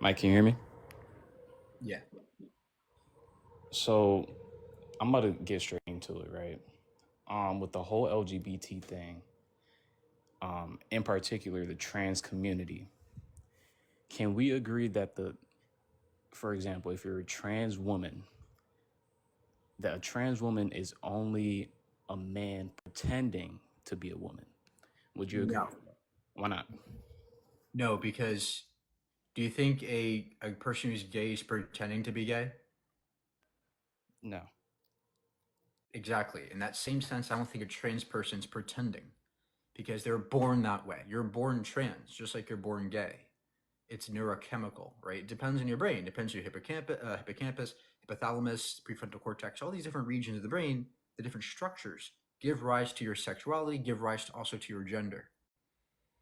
Mike, can you hear me? Yeah. So I'm about to get straight into it, right? With the whole LGBT thing, in particular the trans community, can we agree that for example, if you're a trans woman, that a trans woman is only a man pretending to be a woman? Would you agree No. with that? Why not? No, because do you think a person who's gay is pretending to be gay? No. Exactly. In that same sense, I don't think a trans person's pretending because they're born that way. You're born trans, just like you're born gay. It's neurochemical, right? It depends on your brain. It depends on your hippocampus, hypothalamus, prefrontal cortex, all these different regions of the brain, the different structures give rise to your sexuality, give rise also to your gender.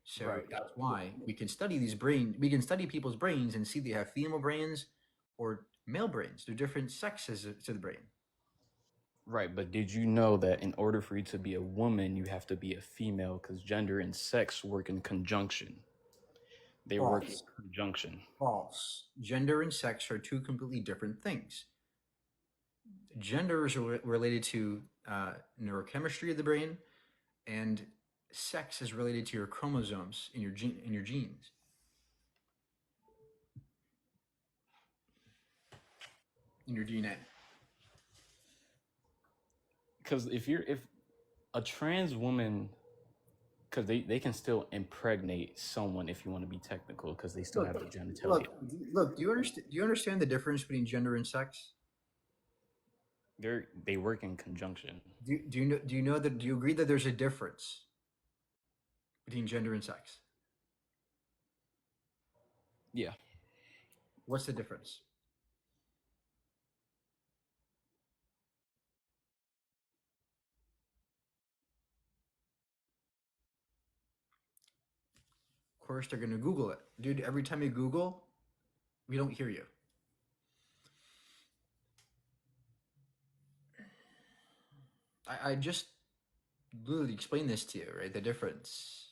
So Right. that's why we can study we can study people's brains and see they have female brains or male brains. They're different sexes to the brain. Right, but did you know that in order for you to be a woman, you have to be a female because gender and sex work in conjunction. They work in False. conjunction. False. Gender and sex are two completely different things. Gender is related to neurochemistry of the brain, and sex is related to your chromosomes in your genes. In your DNA. Because if a trans woman, because they can still impregnate someone if you want to be technical, because they still Look, have the genitalia. look. Do you understand the difference between gender and sex? They work in conjunction. Do you know that? Do you agree that there's a difference between gender and sex? Yeah. What's the difference? Of course, they're gonna Google it, dude. Every time you Google, we don't hear you. I just literally explained this to you, right? The difference.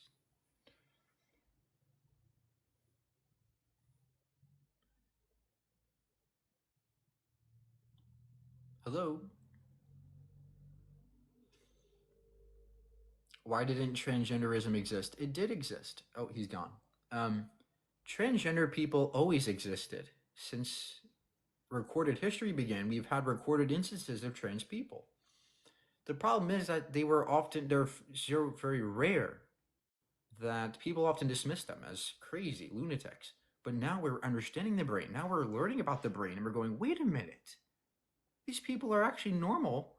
Hello. Why didn't transgenderism exist? It did exist. Oh, he's gone. Um, Transgender people always existed since recorded history began. We've had recorded instances of trans people. The problem is that they're very rare. That people often dismiss them as crazy lunatics. But now we're understanding the brain. Now we're learning about the brain and we're going, wait a minute. These people are actually normal.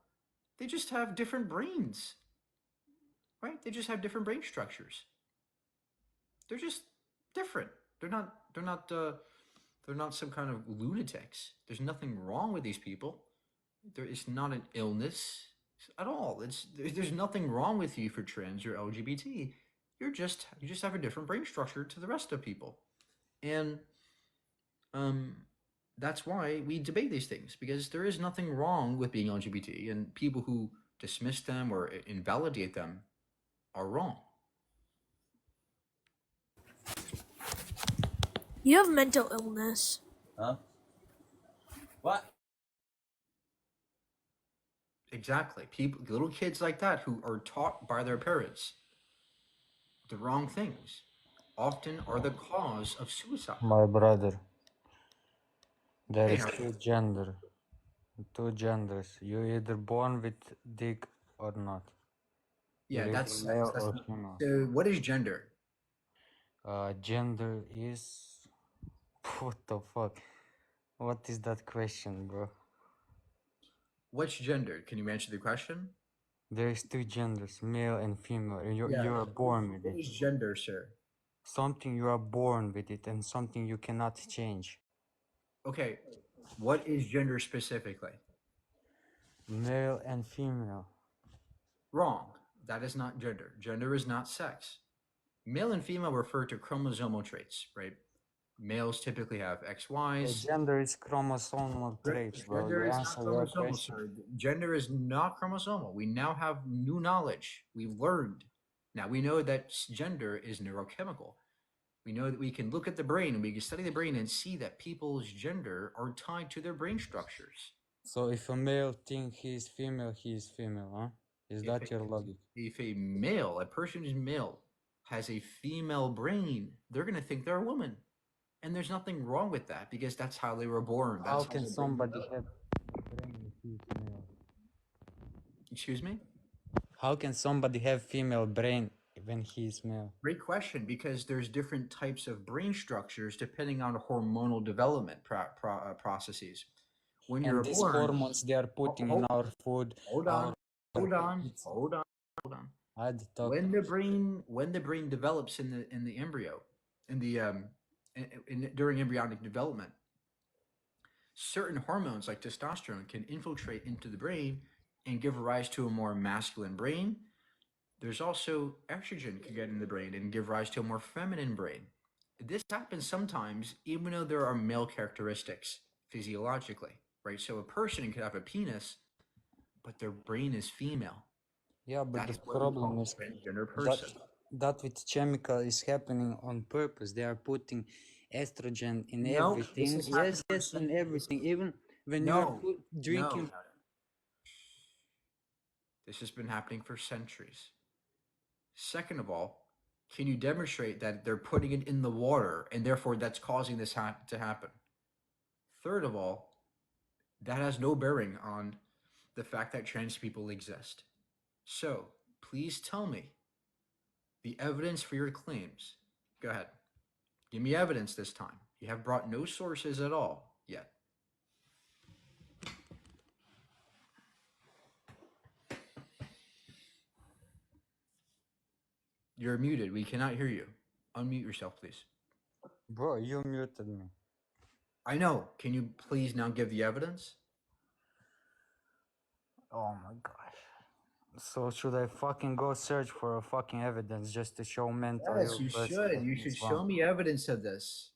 They just have different brains, right? They just have different brain structures. They're just different. They're not some kind of lunatics. There's nothing wrong with these people. There is not an illness at all. There's nothing wrong with you for trans or LGBT. You just have a different brain structure to the rest of people. And um that's why we debate these things because there is nothing wrong with being LGBT, and people who dismiss them or invalidate them are wrong. You have mental illness. Huh? What? Exactly. People, little kids like that who are taught by their parents the wrong things often are the cause of suicide. My brother, there Hey, is how two genders. You either born with dick or not. yeah, You're either that's sex. male That's or not, female. so. What is gender? Gender is what the fuck? What is that question, bro? What's gender? Can you answer the question? There is two genders, male and female. And Yeah. you are born with What it. is gender, sir? Something you are born with it, and something you cannot change. Okay. What is gender specifically? Male and female. Wrong. That is not gender. Gender is not sex. Male and female refer to chromosomal traits, right? Males typically have XYs. Gender is chromosomal traits, bro. Gender You is not answer your chromosomal, question. sir. Gender is not chromosomal. We now have new knowledge. We've learned. Now we know that gender is neurochemical. We know that we can look at the brain and we can study the brain and see that people's gender are tied to their brain structures. So if a male think he is female, huh? Is that your logic? If a person who's male, has a female brain, they're going to think they're a woman. And there's nothing wrong with that because that's how they were born. How That's can somebody have brain if he is male? Excuse me? How can somebody have female brain when he is male? Great question, because there's different types of brain structures depending on hormonal development processes. When you're And these born, hormones they are putting in our food. hold our on, hold on. I talk. When the brain develops in the embryo, in the during embryonic development, certain hormones like testosterone can infiltrate into the brain and give rise to a more masculine brain. There's also estrogen can get in the brain and give rise to a more feminine brain. This happens sometimes, even though there are male characteristics physiologically, right? So a person could have a penis, but their brain is female. Yeah, but That's the what we problem call is a transgender person. that with chemical is happening on purpose. They are putting estrogen in No, everything. this is happening Yes, for yes, in everything. Even when you No, are drinking. no. This has been happening for centuries. Second of all, can you demonstrate that they're putting it in the water and therefore that's causing this to happen? Third of all, that has no bearing on the fact that trans people exist. So please tell me the evidence for your claims. Go ahead. Give me evidence this time. You have brought no sources at all yet. You're muted. We cannot hear you. Unmute yourself, please. Bro, you muted me. I know. Can you please now give the evidence? Oh my gosh. So should I fucking go search for a fucking evidence just to show mental Yes, you should. You should show me evidence of this.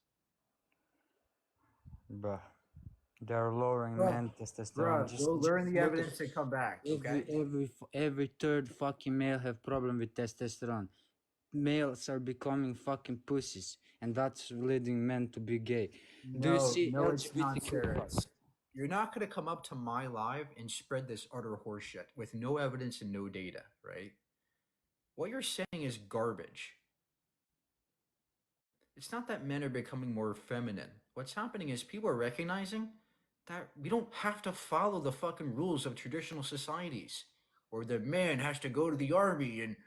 Bruh. They are lowering Bruh, men testosterone. Go learn the look at evidence and come back, okay? every third fucking male have problem with testosterone. Males are becoming fucking pussies, and that's leading men to be gay. Do you see No, it's not, LGBTQ+? sir. You're not going to come up to my live and spread this utter horseshit with no evidence and no data, right? What you're saying is garbage. It's not that men are becoming more feminine. What's happening is people are recognizing that we don't have to follow the fucking rules of traditional societies, or the man has to go to the army, and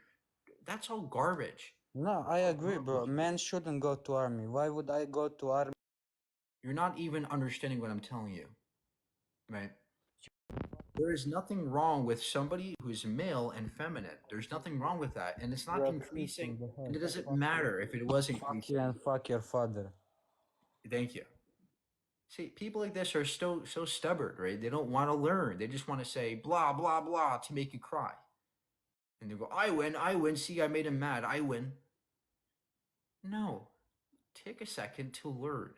that's all garbage. No, I agree, bro. Men shouldn't go to army. Why would I go to army? You're not even understanding what I'm telling you, right? There is nothing wrong with somebody who's male and feminine. There's nothing wrong with that, and it's not increasing, and it doesn't matter if it was Fuck increasing. you and fuck your father. Thank you. See, people like this are so stubborn, right? They don't want to learn. They just want to say blah blah blah to make you cry, and they go, I win. See, I made him mad. I win." No, take a second to learn.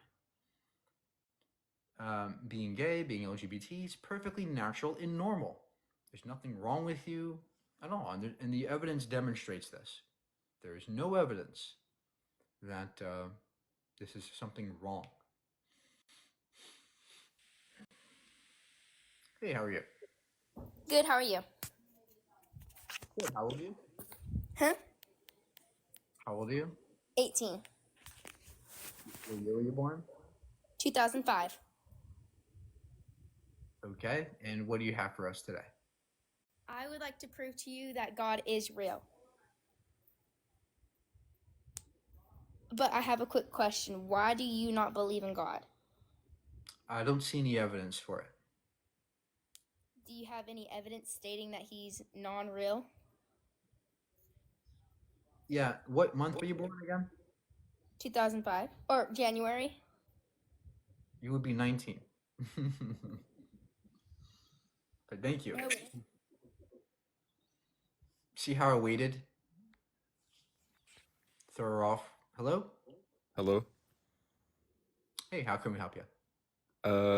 Being gay, being LGBT is perfectly natural and normal. There's nothing wrong with you at all, and the evidence demonstrates this. There is no evidence that this is something wrong. Hey, how are you? Good, how are you? Good. How old are you? Huh? How old are you? 18. What year were you born? 2005. Okay, and what do you have for us today? I would like to prove to you that God is real. But I have a quick question. Why do you not believe in God? I don't see any evidence for it. Do you have any evidence stating that he's non-real? Yeah, what month were you born again? 2005. Or January? You would be 19. But thank you. No. See how I waited? Throw her off. Hello? Hello. Hey, how can we help you?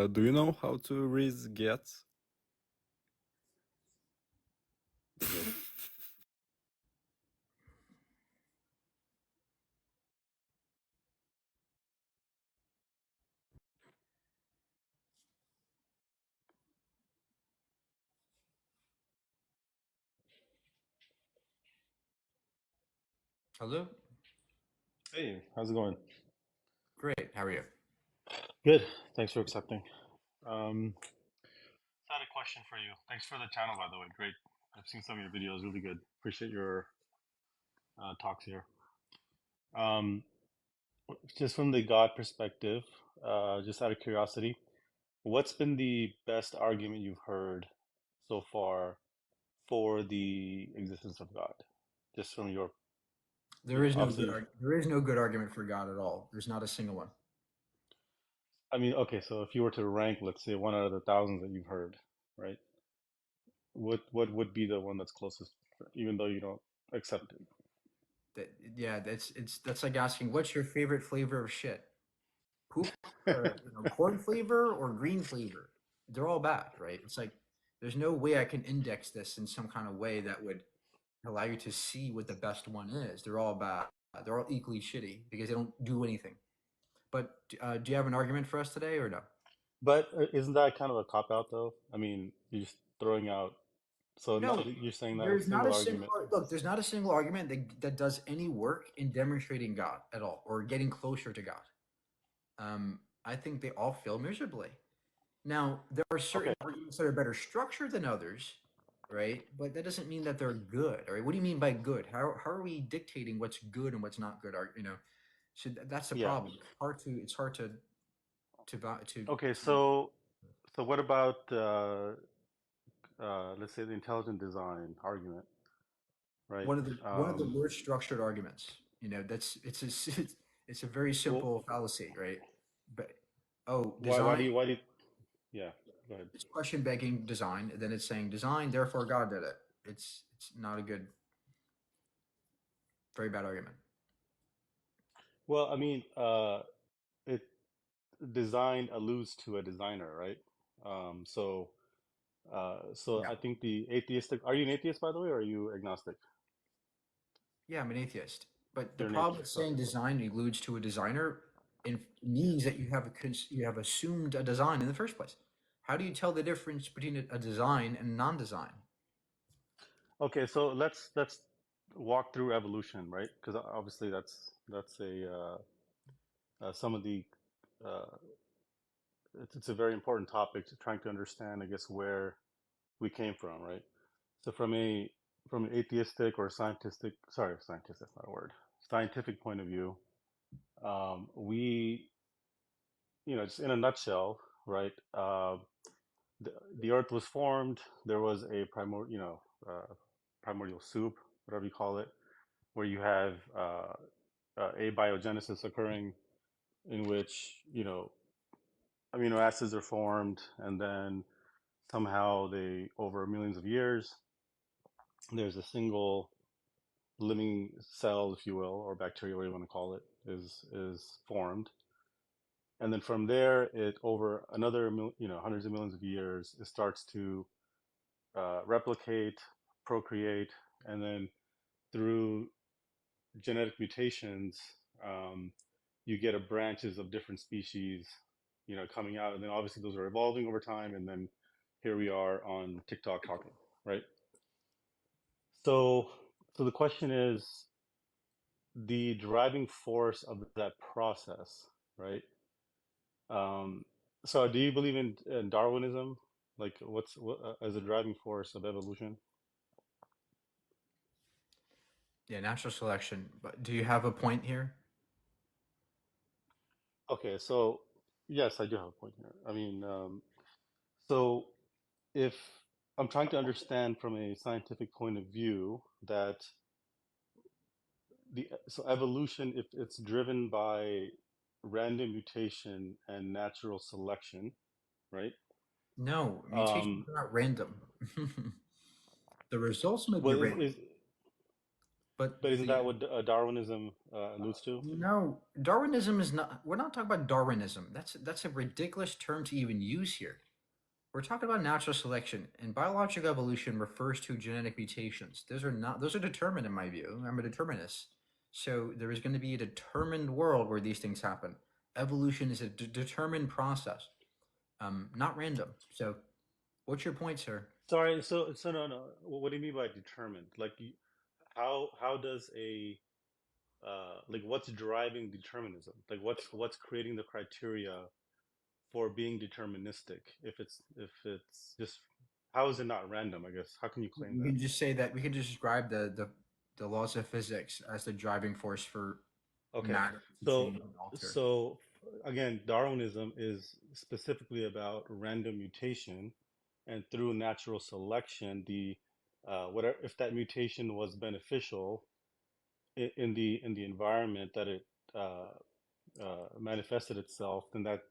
Do you know how to raise cats? Hello? Hey, how's it going? Great. How are you? Good. Thanks for accepting. I had a question for you. Thanks for the channel, by the way. Great. I've seen some of your videos. Really good. Appreciate your talks here. Um, just from the God perspective, just out of curiosity, what's been the best argument you've heard so far for the existence of God? Just from your, There is no good obviously, there is no good argument for God at all. There's not a single one. I mean, okay, so if you were to rank, let's say, one out of the thousands that you've heard, right? What would be the one that's closest, even though you don't accept it? Yeah, that's like asking what's your favorite flavor of shit? Poop, corn flavor or green flavor? They're all bad, right? It's like there's no way I can index this in some kind of way that would allow you to see what the best one is. They're all bad. They're all equally shitty because they don't do anything. But do you have an argument for us today or no? But isn't that kind of a cop out, though? I mean, you're just throwing out. So No, not, you're saying not a there's not single a single argument. look. There's not a single argument that does any work in demonstrating God at all or getting closer to God. I think they all fail miserably. Now, there are Okay, certain arguments that are better structured than others, right? But that doesn't mean that they're good. All right, what do you mean by good? How are we dictating what's good and what's not good? So that's the yeah. problem. It's hard to. Okay, so what about let's say the intelligent design argument, right? One of the worst structured arguments. That's it's a very Well, simple fallacy, right? But why design. do you, yeah, go ahead. It's question begging design, and then it's saying design, therefore God did it. It's not a good, very bad argument. Well, I mean, it design alludes to a designer, right? So, so Yeah, I think the atheistic. Are you an atheist, by the way, or are you agnostic? yeah, I'm an atheist. But the You're an problem with atheist. saying Okay. design alludes to a designer means that you have assumed a design in the first place. How do you tell the difference between a design and non-design? Okay, so let's walk through evolution, right? Because obviously that's a some of the uh, it's a very important topic to trying to understand, I guess, where we came from, right? So from an atheistic or scientific, sorry, scientific, that's not a word, scientific point of view, we, just in a nutshell, right? The Earth was formed. There was a primordial soup, whatever you call it, where you have abiogenesis occurring, in which amino acids are formed, and then somehow they, over millions of years, there's a single living cell, if you will, or bacteria, whatever you want to call it, is formed, and then from there, it over another hundreds of millions of years, it starts to replicate, procreate, and then through genetic mutations, um, you get a branches of different species, coming out, and then obviously those are evolving over time, and then here we are on TikTok talking, right? So, so the question is the driving force of that process, right? Um, so, do you believe in Darwinism? Like, what as a driving force of evolution? Yeah, natural selection. But do you have a point here? Okay, so yes, I do have a point here. I mean, so if I'm trying to understand from a scientific point of view that so evolution, if it's driven by random mutation and natural selection, right? No, mutations Um, are not random. The results may be well, random, but but isn't the that what Darwinism alludes to? no, Darwinism is not. We're not talking about Darwinism. That's a ridiculous term to even use here. We're talking about natural selection, and biological evolution refers to genetic mutations. Those are determined in my view. I'm a determinist. So there is going to be a determined world where these things happen. Evolution is a determined process, not random. So, what's your point, sir? Sorry, so no, no. What do you mean by determined? Like, how does a like what's driving determinism? Like what's creating the criteria for being deterministic? If it's just, how is it not random? I guess, how can you claim We that? can just say that we can just describe the laws of physics as the driving force for Okay, matter to so change and alter. so again, Darwinism is specifically about random mutation, and through natural selection, the whatever, if that mutation was beneficial in the environment that it manifested itself, then that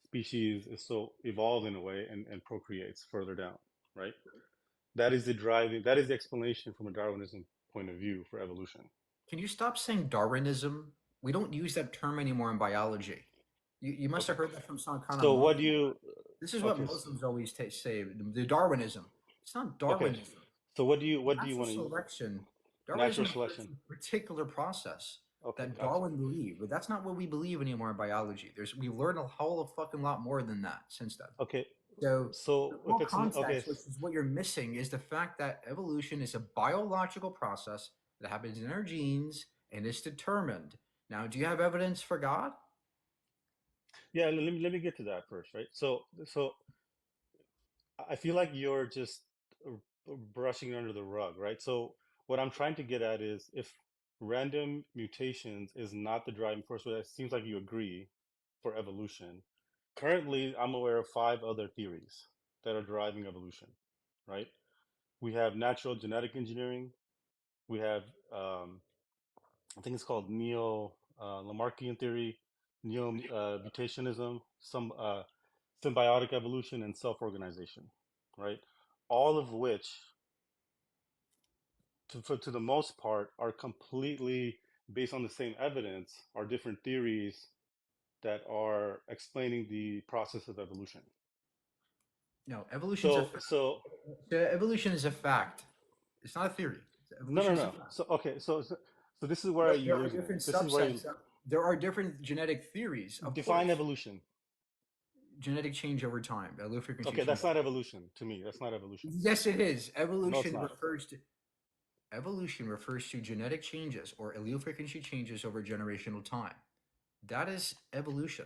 species is so evolved in a way and procreates further down, right? That is the driving, that is the explanation from a Darwinism point of view for evolution. Can you stop saying Darwinism? We don't use that term anymore in biology. You must Okay. have heard that from some kind of So what do Muslim. you, This is what okay, Muslims always say, the Darwinism. It's not okay. Darwinism. So what do you Natural want to, selection. Darwinism natural refers selection? to a particular process Okay, that gotcha. Darwin believed, but that's not what we believe anymore in biology. We've learned a whole fucking lot more than that since then. Okay, So the so if whole it's an, okay, context, which is what you're missing, is the fact that evolution is a biological process that happens in our genes and is determined. Now, do you have evidence for God? yeah, let me get to that first, right? So I feel like you're just brushing it under the rug, right? So what I'm trying to get at is, if random mutations is not the driving force, but it seems like you agree for evolution. Currently, I'm aware of 5 other theories that are driving evolution, right? We have natural genetic engineering. We have, I think it's called neo Lamarckian theory, neo mutationism, some symbiotic evolution, and self-organization, right? All of which, to the most part, are completely based on the same evidence, are different theories that are explaining the process of evolution. No, evolution's a So, fact. so Evolution is a fact. It's not a theory. no, Evolution no, is a no. fact. So, okay, so this is where But you're there are losing me. different This is where you subsets. There are different genetic theories, of define course. evolution. Genetic change over time, low frequency Okay, change. that's not evolution to me. That's not evolution. Yes, it is. No, it's not. Evolution refers to genetic changes or allele frequency changes over generational time. That is evolution.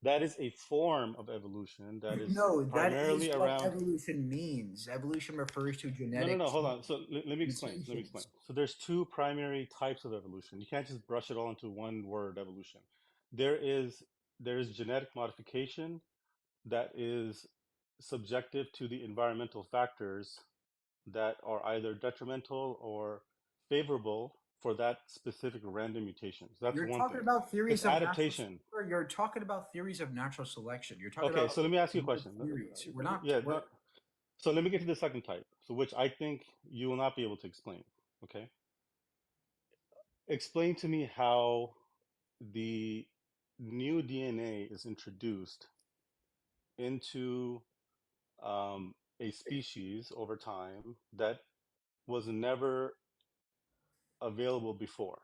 That is a form of evolution that is No, that is primarily what around. evolution means. Evolution refers to No, no, genetic no. Hold on. So let me explain. Let me explain. mutations. So there's 2 primary types of evolution. You can't just brush it all into one word, evolution. There is there is genetic modification that is subjective to the environmental factors that are either detrimental or favorable for that specific random mutation. So that's You're one talking thing. about It's theories of natural. adaptation. You're talking about theories of natural selection. You're talking Okay, about so let me ask you a genetic question. theories. We're not. Yeah, We're, so let me get to the second type, so which I think you will not be able to explain. Okay, explain to me how the new DNA is introduced into a species over time that was never available before.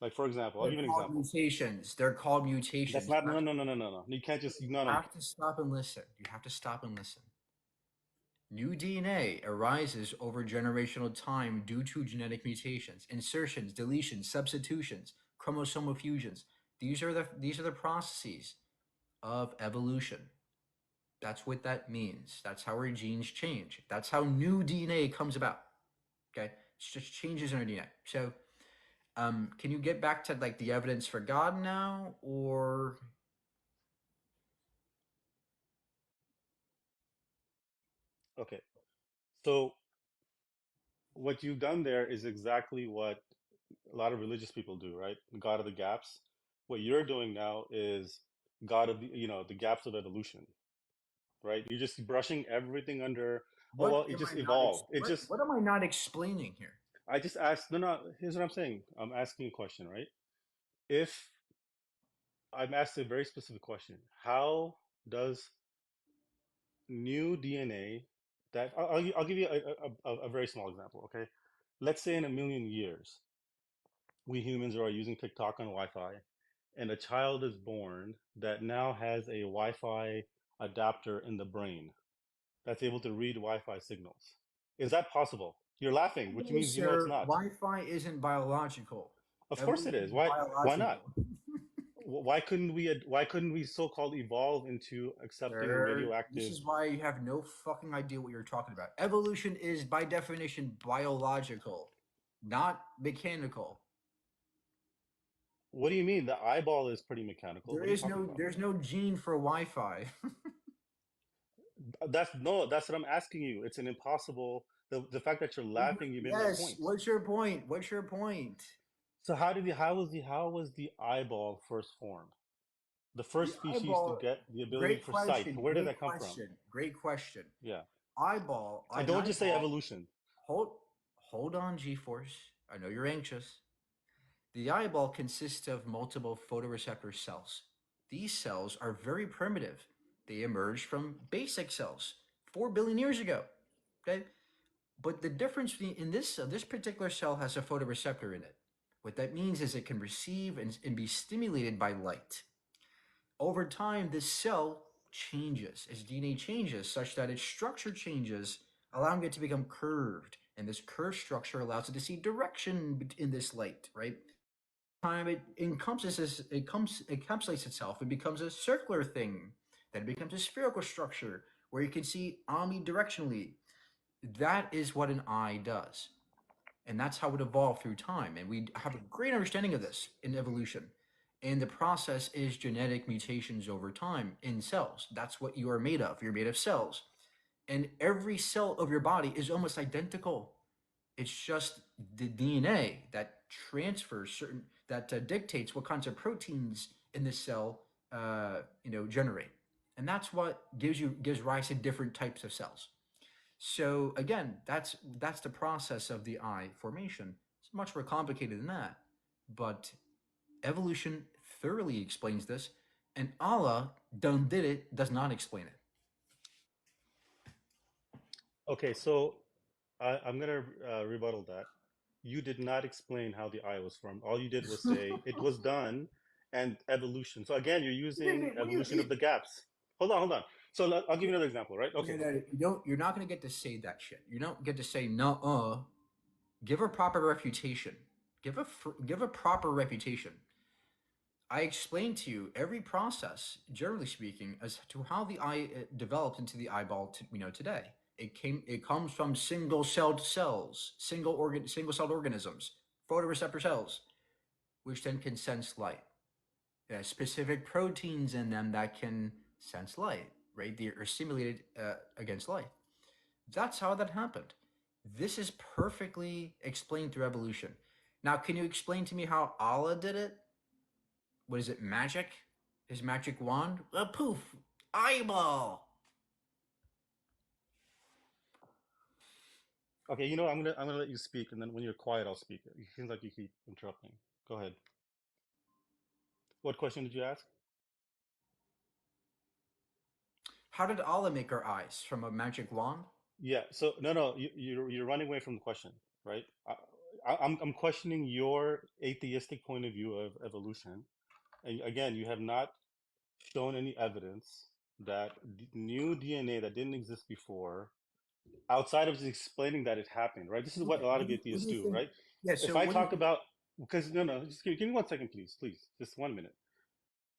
Like, for example, I'll they're give you an called example. mutations. They're called That's mutations. not, no, no, no, no, no, no. You can't just, no, You no, no. have to stop and listen. You have to stop and listen. New DNA arises over generational time due to genetic mutations, insertions, deletions, substitutions, chromosomal fusions. These are the processes of evolution. That's what that means. That's how our genes change. That's how new DNA comes about. Okay, it's just changes in our DNA. So, can you get back to like the evidence for God now, or Okay. So what you've done there is exactly what a lot of religious people do, right? God of the gaps. What you're doing now is God of the, the gaps of evolution, right? You're just brushing everything under, oh, what well, it am just I not? evolved. It just, What am I not explaining here? I just asked, no, no, here's what I'm saying. I'm asking a question, right? If I'm asked a very specific question, how does new DNA that, I'll give you a very small example, okay? Let's say in a million years, we humans are using TikTok on Wi-Fi, and a child is born that now has a Wi-Fi adapter in the brain that's able to read Wi-Fi signals. Is that possible? You're laughing, which No, means you know it's sir, not. Wi-Fi isn't biological. Of course it Evolution is. is Why not? biological. Why couldn't we so-called evolve into accepting Sir, this radioactive? is why you have no fucking idea what you're talking about. Evolution is by definition biological, not mechanical. What do you mean? The eyeball is pretty mechanical. What are you talking about? There's no gene for Wi-Fi. That's what I'm asking you. It's an impossible. The fact that you're laughing, you made my Yes. point. What's your point? What's your point? So how was the eyeball first formed? The The first species to eyeball. get the ability Great for sight. question. Where did Great that come from? question. Great question. Yeah. Eyeball. And An don't just say eyeball. evolution. Hold on, G-force. I know you're anxious. The eyeball consists of multiple photoreceptor cells. These cells are very primitive. They emerged from basic cells 4 billion years ago. Okay, but the difference in this particular cell has a photoreceptor in it. What that means is it can receive and be stimulated by light. Over time, this cell changes. Its DNA changes such that its structure changes, allowing it to become curved. And this curved structure allows it to see direction in this light, right? Time it encapsulates itself and becomes a circular thing. Then it becomes a spherical structure where you can see omnidirectionally. That is what an eye does. And that's how it evolved through time. And we have a great understanding of this in evolution. And the process is genetic mutations over time in cells. That's what you are made of. You're made of cells. And every cell of your body is almost identical. It's just the DNA that transfers certain that dictates what kinds of proteins in the cell generate. And that's what gives rise to different types of cells. So again, that's the process of the eye formation. It's much more complicated than that, but evolution thoroughly explains this, and Allah done did it does not explain it. Okay, so I'm gonna rebuttal that. You did not explain how the eye was formed. All you did was say it was done and evolution. So again, you're using evolution of the gaps. Hold on. So I'll give you another example, right? Okay. No, you don't. You're not going to get to say that shit. You don't get to say no. Give a proper refutation. Give a proper refutation. I explained to you every process, generally speaking, as to how the eye developed into the eyeball we know today. It comes from single-celled cells, single-celled organisms, photoreceptor cells, which then can sense light. There are specific proteins in them that can sense light, right? They are stimulated against light. That's how that happened. This is perfectly explained through evolution. Now, can you explain to me how Allah did it? What is it, magic? His magic wand? Poof! Eyeball! Okay, I'm gonna let you speak, and then when you're quiet, I'll speak. It seems like you keep interrupting. Go ahead. What question did you ask? How did Allah make our eyes? From a magic wand? Yeah. So no, you're running away from the question, right? I'm questioning your atheistic point of view of evolution, and again, you have not shown any evidence that new DNA that didn't exist before, outside of just explaining that it happened, right? This is what a lot of What do atheists you do, think? right? Yeah, If so I what do you talk think? about, because no, just give me 1 second, please, just 1 minute.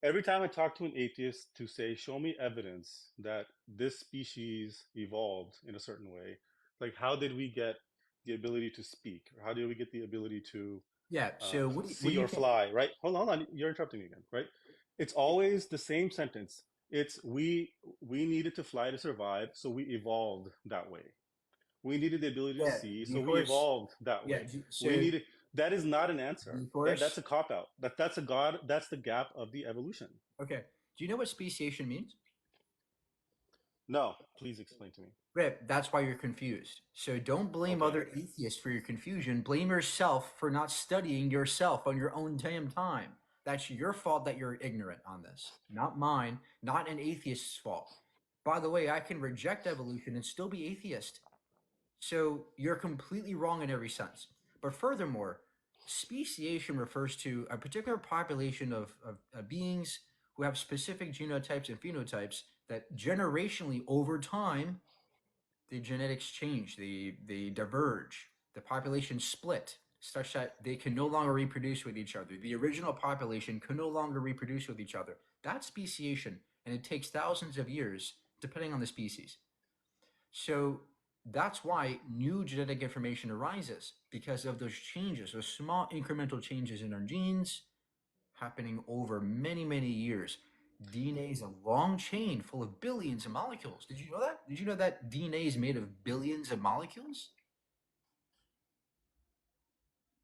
Every time I talk to an atheist to say, show me evidence that this species evolved in a certain way, like how did we get the ability to speak? Or how did we get the ability to Yeah, so what see do you or think? fly, right? Hold on, you're interrupting me again, right? It's always the same sentence. It's we needed to fly to survive, so we evolved that way. We needed the ability to Yeah, see, so we G-force. evolved that Yeah, way. We so needed that is not an answer. That's G-force. a cop out. That's the gap of the evolution. Okay. Do you know what speciation means? No, please explain to me. Right, that's why you're confused. So don't blame Okay. other atheists for your confusion. Blame yourself for not studying yourself on your own damn time. That's your fault that you're ignorant on this, not mine, not an atheist's fault. By the way, I can reject evolution and still be atheist. So you're completely wrong in every sense. But furthermore, speciation refers to a particular population of beings who have specific genotypes and phenotypes that generationally over time the genetics change, they diverge, the population split. such that they can no longer reproduce with each other. The original population can no longer reproduce with each other. That's speciation, and it takes thousands of years, depending on the species. So that's why new genetic information arises because of those changes, those small incremental changes in our genes happening over many, many years. DNA is a long chain full of billions of molecules. Did you know that? Did you know that DNA is made of billions of molecules?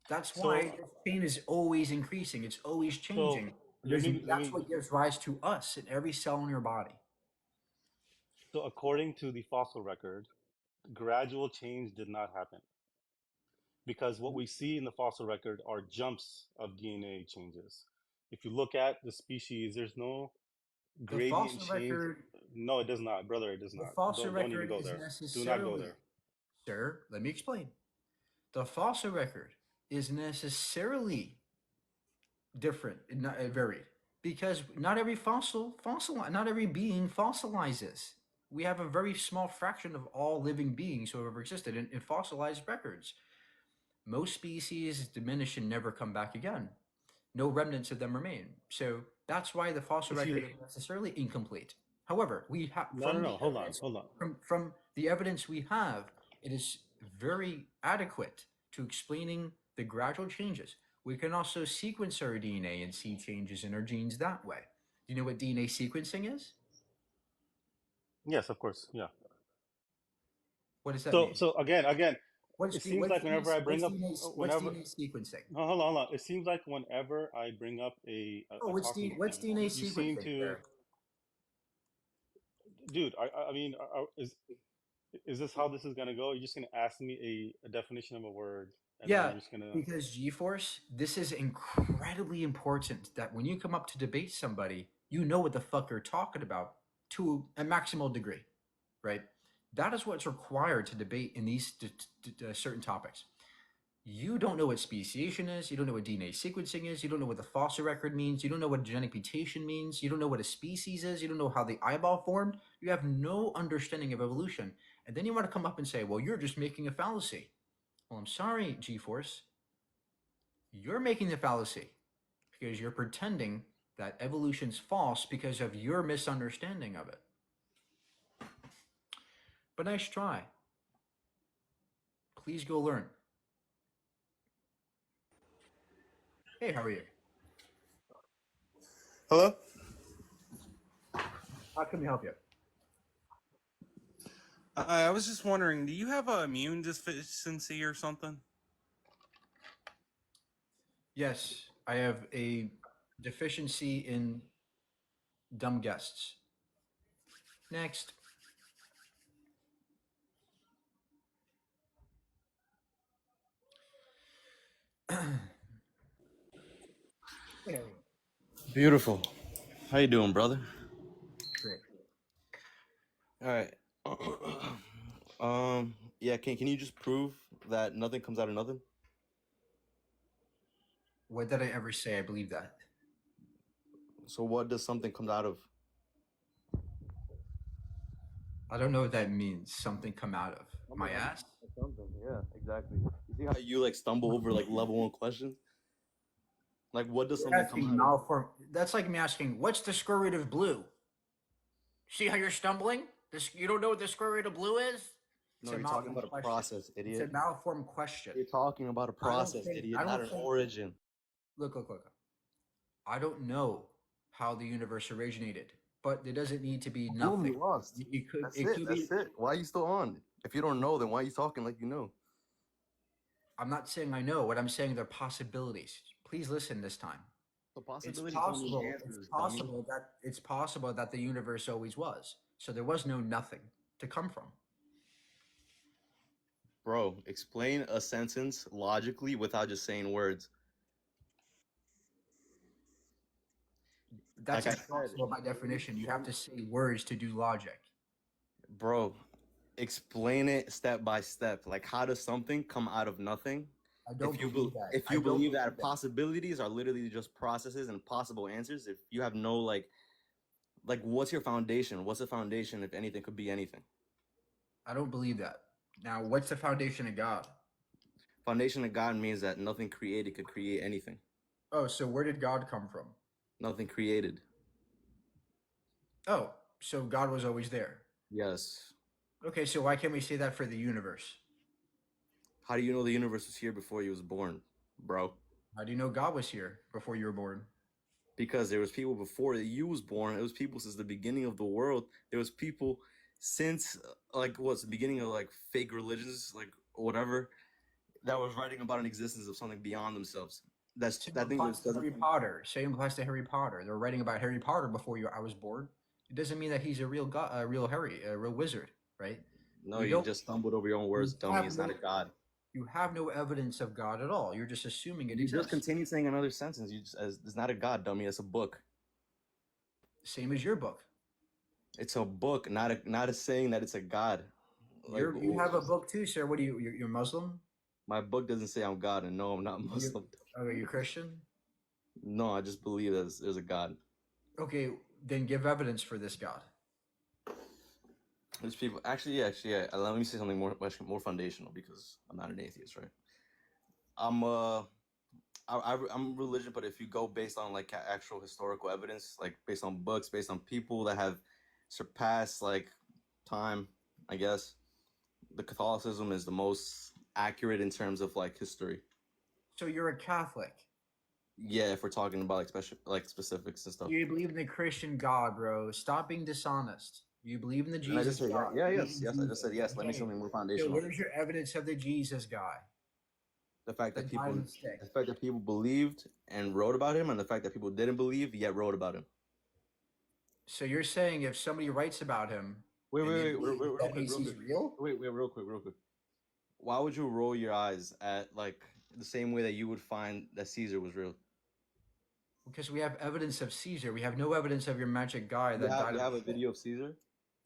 That's why So, this chain is always increasing. It's always so changing. let me let That's me. what gives rise to us in every cell in your body. So, according to the fossil record, gradual change did not happen because what we see in the fossil record are jumps of DNA changes. If you look at the species, there's no The gradient fossil change. record, No, it does not, brother. It does the not. fossil Don't even record go is there. Do not go necessarily, there. sir, let me explain. The fossil record is necessarily different and not varied because not every not every being fossilizes. We have a very small fraction of all living beings who have ever existed in fossilized records. Most species diminish and never come back again. No remnants of them remain. So that's why the fossil If you record is necessarily incomplete. However, we have no no no, hold on, hold on. from the evidence we have, it is very adequate to explaining the gradual changes. We can also sequence our DNA and see changes in our genes that way. Do you know what DNA sequencing is? Yes, of course, yeah. What does that So mean? so again, it seems like whenever I bring up What's whenever DNA sequencing? no, hold on. It seems like whenever I bring up Oh, a talking what's point, DNA you seem sequencing to, there? dude. I mean, is this how this is gonna go? You're just gonna ask me a definition of a word, and then Yeah, you're just gonna. because G-force, this is incredibly important that when you come up to debate somebody, you know what the fuck you're talking about to a maximal degree, right? That is what's required to debate in these certain topics. You don't know what speciation is. You don't know what DNA sequencing is. You don't know what the fossil record means. You don't know what genetic mutation means. You don't know what a species is. You don't know how the eyeball formed. You have no understanding of evolution. And then you want to come up and say, well, you're just making a fallacy. Well, I'm sorry, G-force. You're making the fallacy because you're pretending that evolution's false because of your misunderstanding of it. But nice try. Please go learn. Hey, how are you? Hello? How can we help you? I was just wondering, do you have a immune deficiency or something? Yes, I have a deficiency in dumb guests. Next. Hey, how are you? Beautiful. How you doing, brother? Great. All right. Yeah, can you just prove that nothing comes out of nothing? What did I ever say? I believe that. So what does something come out of? I don't know what that means. Something come out of my ass? Something, yeah, exactly. You see how you like stumble over like level 1 questions? Like what does You're something come asking out of? malform. That's like me asking, what's the square root of blue? See how you're stumbling? This you don't know what the square root of blue is? It's No, a you're talking malform about a question. process, It's a idiot. malform question. You're talking about a I don't process, think. idiot, I not don't an think. origin. Look. I don't know how the universe originated, but there doesn't need to be Boom, nothing. you lost. It could. That's It it. could be. That's it. Why are you still on? If you don't know, then why are you talking like you know? I'm not saying I know. What I'm saying, there are possibilities. Please listen this time. The It's possibilities don't mean possible. answers, dummy. It's possible that the universe always was. So there was no nothing to come from. Bro, explain a sentence logically without just saying words. That's Like I said, impossible by definition. You have to say words to do logic. bro, explain it step by step. Like how does something come out of nothing? I don't believe that. If I you don't believe that believe that. possibilities are literally just processes and possible answers, if you have no like what's your foundation? What's the foundation if anything could be anything? I don't believe that. Now, what's the foundation of God? Foundation of God means that nothing created could create anything. Oh, so where did God come from? Nothing created. Oh, so God was always there. Yes. Okay, so why can't we say that for the universe? How do you know the universe was here before you was born, bro? How do you know God was here before you were born? Because there was people before you was born. It was people since the beginning of the world. There was people since like what's the beginning of like fake religions, like whatever, that was writing about an existence of something beyond themselves. That's Same that thing applies just to doesn't. Harry Potter. Same applies to Harry Potter. They're writing about Harry Potter before I was born. It doesn't mean that he's a real god, a real wizard, right? No, We you don't. just stumbled over your own words, You dummy. have It's not no. a god. You have no evidence of God at all. You're just assuming it You just exists. continue saying another sentence. You just as it's not a god, dummy. It's a book. Same as your book. It's a book, not a saying that it's a god. Like You have a book too, sir. What are you? You're Muslim? my book doesn't say I'm God, and no, I'm not Muslim. Are you Christian? No, I just believe there's a God. Okay, then give evidence for this God. There's people actually, yeah. Let me say something more foundational because I'm not an atheist, right? I'm religion, but if you go based on like actual historical evidence, like based on books, based on people that have surpassed like time, I guess the Catholicism is the most accurate in terms of like history. So you're a Catholic. Yeah, if we're talking about like specifics and stuff. You believe in the Christian God, bro. Stop being dishonest. You believe in the And I Jesus just said, God. yeah, You yes. believe in I just said yes. Let me Okay. show me more So foundational. where's your evidence of the Jesus guy? The fact that The people, diamond stick. the fact that people believed and wrote about him, and the fact that people didn't believe yet wrote about him. So you're saying if somebody writes about him, Wait, and they real believe quick, that means he's real? Wait, real quick. Why would you roll your eyes at like the same way that you would find that Caesar was real? Because we have evidence of Caesar. We have no evidence of your magic guy that died. You have a video of Caesar?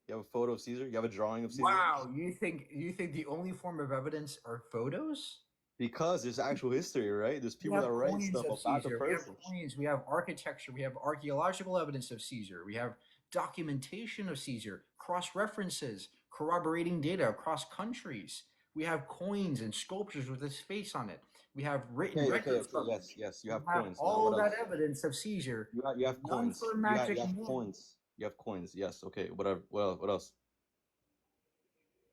You have a photo of Caesar? You have a drawing of Caesar? Wow, you think the only form of evidence are photos? Because there's actual history, right? There's We people have that write coins stuff of about the Caesar. We have person. coins. We have architecture. We have archaeological evidence of Caesar. We have documentation of Caesar, cross references, corroborating data across countries. We have coins and sculptures with his face on it. We have written records. Yes. You have We have coins. all Now, of what that else? evidence of Caesar. You have None coins. for You magic have man. coins. You have coins. Yes. Okay. Whatever. Well, what else?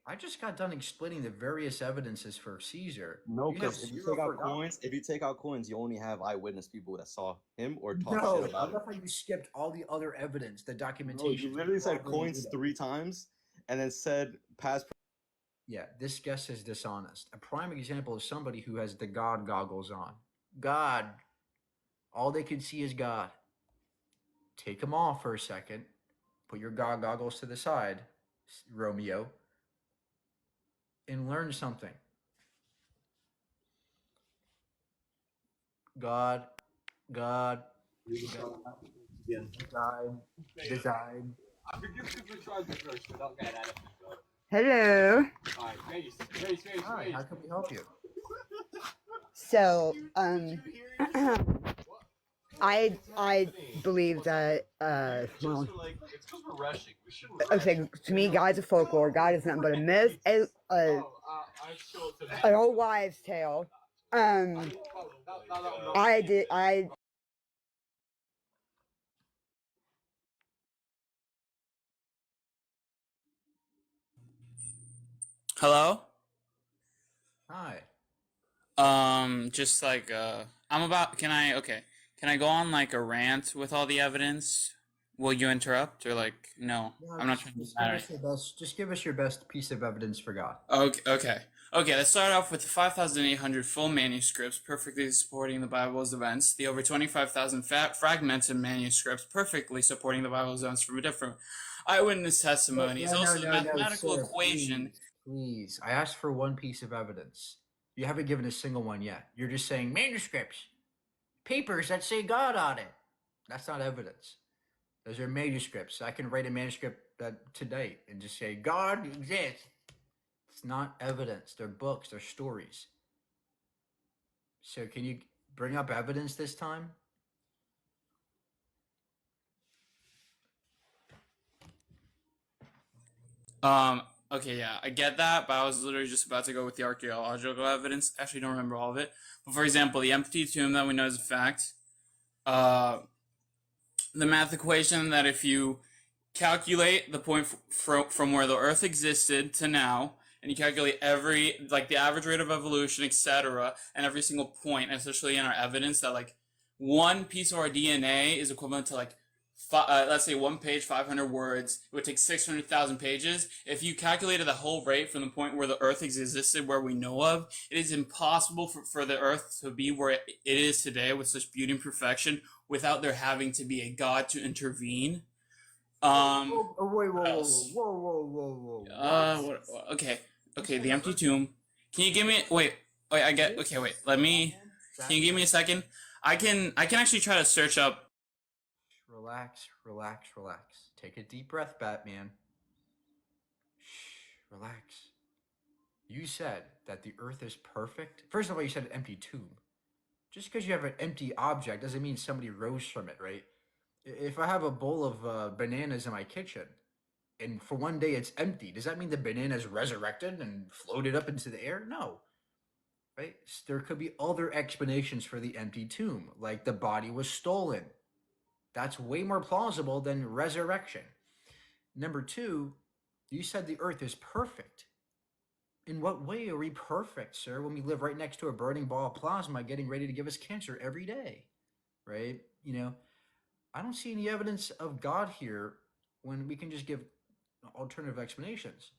I just got done explaining the various evidences for Caesar. No, You have because if you zero take out for God. coins, you only have eyewitness people that saw him or talk No, shit about I him. love how you skipped all the other evidence, the No, documentation. you literally said coins 3 times and then said past. Yeah, this guest is dishonest. A prime example is somebody who has the God goggles on. God. All they can see is God. Take them off for a second. Put your God goggles to the side, Romeo, and learn something. God, design. Hello. Hi, how can we help you? So, I believe that well, okay, to me, God's a folklore. God is nothing but a myth, an old wives' tale. I Hello? Hi. Just like I'm about can I go on like a rant with all the evidence? Will you interrupt or like no? No, I'm not trying to be just give mad us your best. Just give us your best piece of evidence for God. Okay. Let's start off with the 5,800 full manuscripts perfectly supporting the Bible's events, the over 25,000 fragmented manuscripts perfectly supporting the Bible's events from different eyewitness testimonies. Also, the mathematical sir, equation. Please, I asked for one piece of evidence. You haven't given a single one yet. You're just saying manuscripts, papers that say God on it. That's not evidence. Those are manuscripts. I can write a manuscript today and just say God exists. It's not evidence. They're books. They're stories. So can you bring up evidence this time? Okay, yeah, I get that, but I was literally just about to go with the archaeological evidence. Actually, don't remember all of it. But for example, the empty tomb that we know is a fact. Uh, the math equation that if you calculate the point from where the Earth existed to now, and you calculate every like the average rate of evolution, etc., and every single point, especially in our evidence, that like one piece of our DNA is equivalent to like let's say one page, 500 words. It would take 600,000 pages. If you calculated the whole rate from the point where the Earth existed, where we know of, it is impossible for the Earth to be where it is today with such beauty and perfection without there having to be a God to intervene. Wait, What else? whoa. Okay, the empty tomb. Can you give me wait, I get okay, wait. Can you give me a second? I can actually try to search up. Relax. Take a deep breath, Batman. Shh, relax. You said that the Earth is perfect. First of all, you said an empty tomb. Just because you have an empty object doesn't mean somebody rose from it, right? If I have a bowl of bananas in my kitchen, and for one day it's empty, does that mean the bananas resurrected and floated up into the air? No, right? There could be other explanations for the empty tomb, like the body was stolen. That's way more plausible than resurrection. Number two, you said the Earth is perfect. In what way are we perfect, sir, when we live right next to a burning ball of plasma getting ready to give us cancer every day, right? I don't see any evidence of God here when we can just give alternative explanations.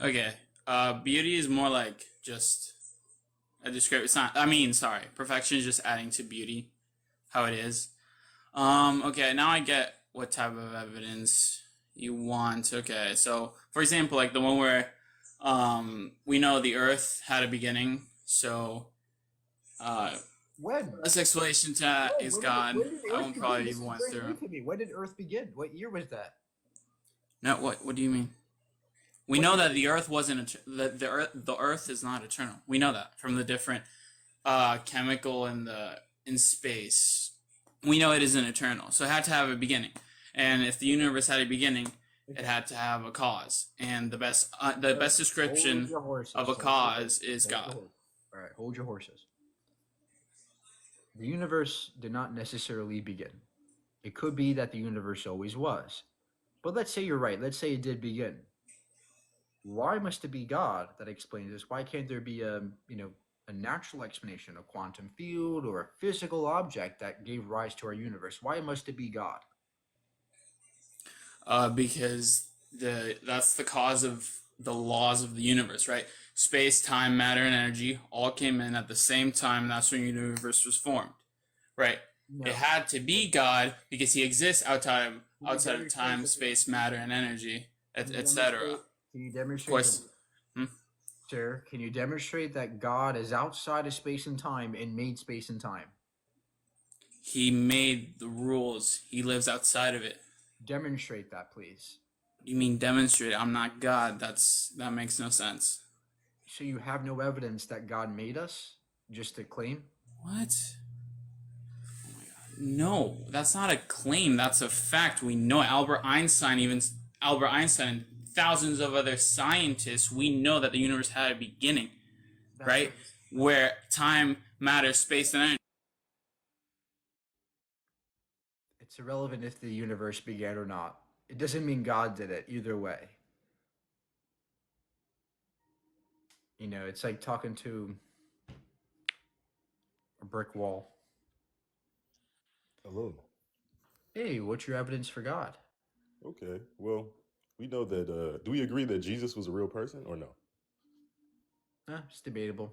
Okay. Beauty is more like just a description. It's not. Sorry. Perfection is just adding to beauty, how it is. Okay. Now I get what type of evidence you want. Okay. So, for example, like the one where, we know the Earth had a beginning. So, When? this explanation to that is God. I won't probably even went through. When did Earth begin? What year was that? No. What do you mean? We know that the Earth wasn't the Earth is not eternal. We know that from the different chemical in space. We know it isn't eternal, so it had to have a beginning. And if the universe had a beginning, it had to have a cause. And the best description of a cause is God. All right, hold your horses. The universe did not necessarily begin. It could be that the universe always was. But let's say you're right. Let's say it did begin. Why must it be God that explains this? Why can't there be a natural explanation, a quantum field or a physical object that gave rise to our universe? Why must it be God? Because that's the cause of the laws of the universe, right? Space, time, matter, and energy all came in at the same time, and that's when the universe was formed, right? No. It had to be God because he exists outside of time, space, matter, and energy, etc. Can you demonstrate? Of course. Sir, can you demonstrate that God is outside of space and time and made space and time? He made the rules. He lives outside of it. Demonstrate that, please. You mean demonstrate? I'm not God. That makes no sense. So you have no evidence that God made us, just to claim? What? Oh my God. No, that's not a claim. That's a fact. We know Albert Einstein and thousands of other scientists, we know that the universe had a beginning, right? Where time, matter, space, and energy. It's irrelevant if the universe began or not. It doesn't mean God did it either way. It's like talking to a brick wall. Hello. Hey, what's your evidence for God? Okay, well, we know that, do we agree that Jesus was a real person or no? It's debatable.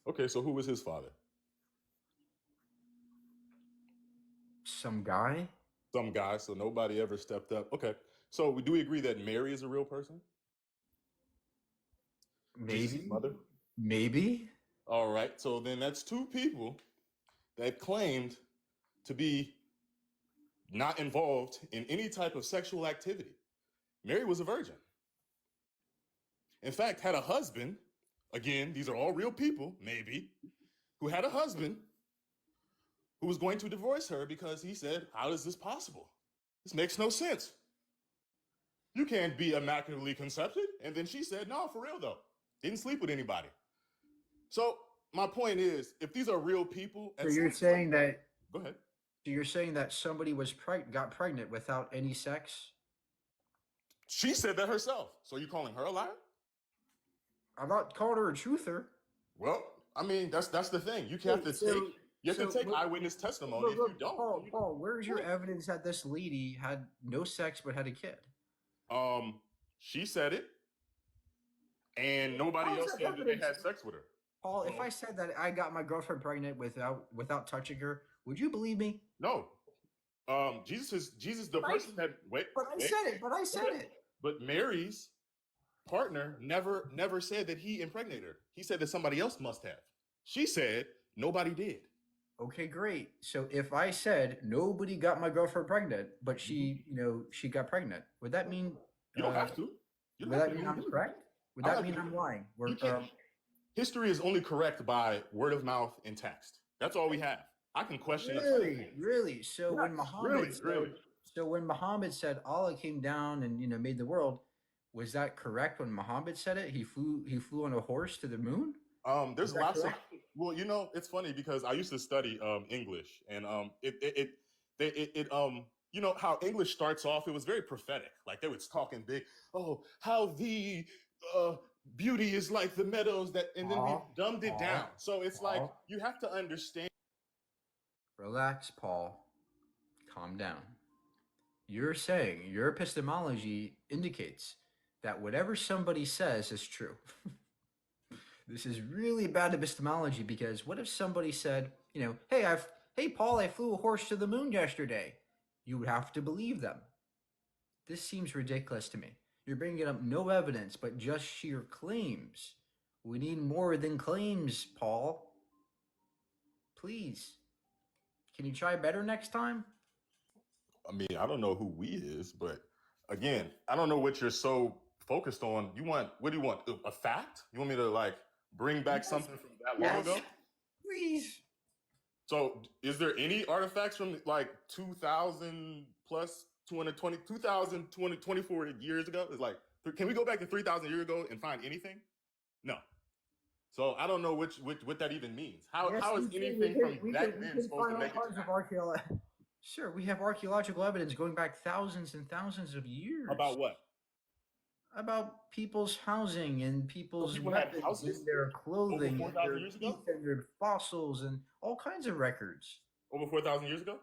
Okay, so who was his father? Some guy? Some guy, so nobody ever stepped up. Okay, so do we agree that Mary is a real person? Jesus' mother? Maybe. All right, so then that's two people that claimed to be not involved in any type of sexual activity. Mary was a virgin. In fact, had a husband, again, these are all real people, maybe, who had a husband who was going to divorce her because he said, how is this possible? This makes no sense. you can't be immaculately conceived. And then she said, no, for real though. Didn't sleep with anybody. So my point is, if these are real people, So you're saying that. Go ahead. So you're saying that somebody got pregnant without any sex? She said that herself. So you calling her a liar? I'm not calling her a truther. Well, I mean, that's the thing. You have to take eyewitness testimony. If you don't, Paul, where's your evidence that this lady had no sex but had a kid? She said it, and nobody else said that they had sex with her. Paul, if I said that I got my girlfriend pregnant without touching her, would you believe me? No. Jesus the person that I said it. But Mary's partner never said that he impregnated her. He said that somebody else must have. She said nobody did. Okay, great. So if I said nobody got my girlfriend pregnant, but she got pregnant, would that mean you don't have to? Would that mean I'm correct? Would that mean I'm lying? History is only correct by word of mouth and text. That's all we have. I can question it. Really? So when Muhammad said Allah came down and made the world, was that correct when Muhammad said it? He flew on a horse to the moon? There's lots of it's funny because I used to study English, and how English starts off, it was very prophetic. Like they was talking big, how the beauty is like the meadows and then we dumbed it down. So it's like you have to understand. Relax, Paul. Calm down. You're saying your epistemology indicates that whatever somebody says is true. This is really bad epistemology, because what if somebody said, hey Paul, I flew a horse to the moon yesterday? You would have to believe them. This seems ridiculous to me. You're bringing up no evidence, but just sheer claims. We need more than claims, Paul. Please. Can you try better next time? I mean, I don't know who we is, but again, I don't know what you're so focused on. What do you want? A fact? You want me to bring back something from that long ago? Please. So is there any artifacts from 2000 plus 24 years ago? It's can we go back to 3,000 years ago and find anything? No. So I don't know what that even means. How is anything from that then supposed to make it? Sure, we have archaeological evidence going back thousands and thousands of years. About what? About people's housing and people's weapons and their clothing and their teeth and their fossils and all kinds of records. Over 4,000 years ago?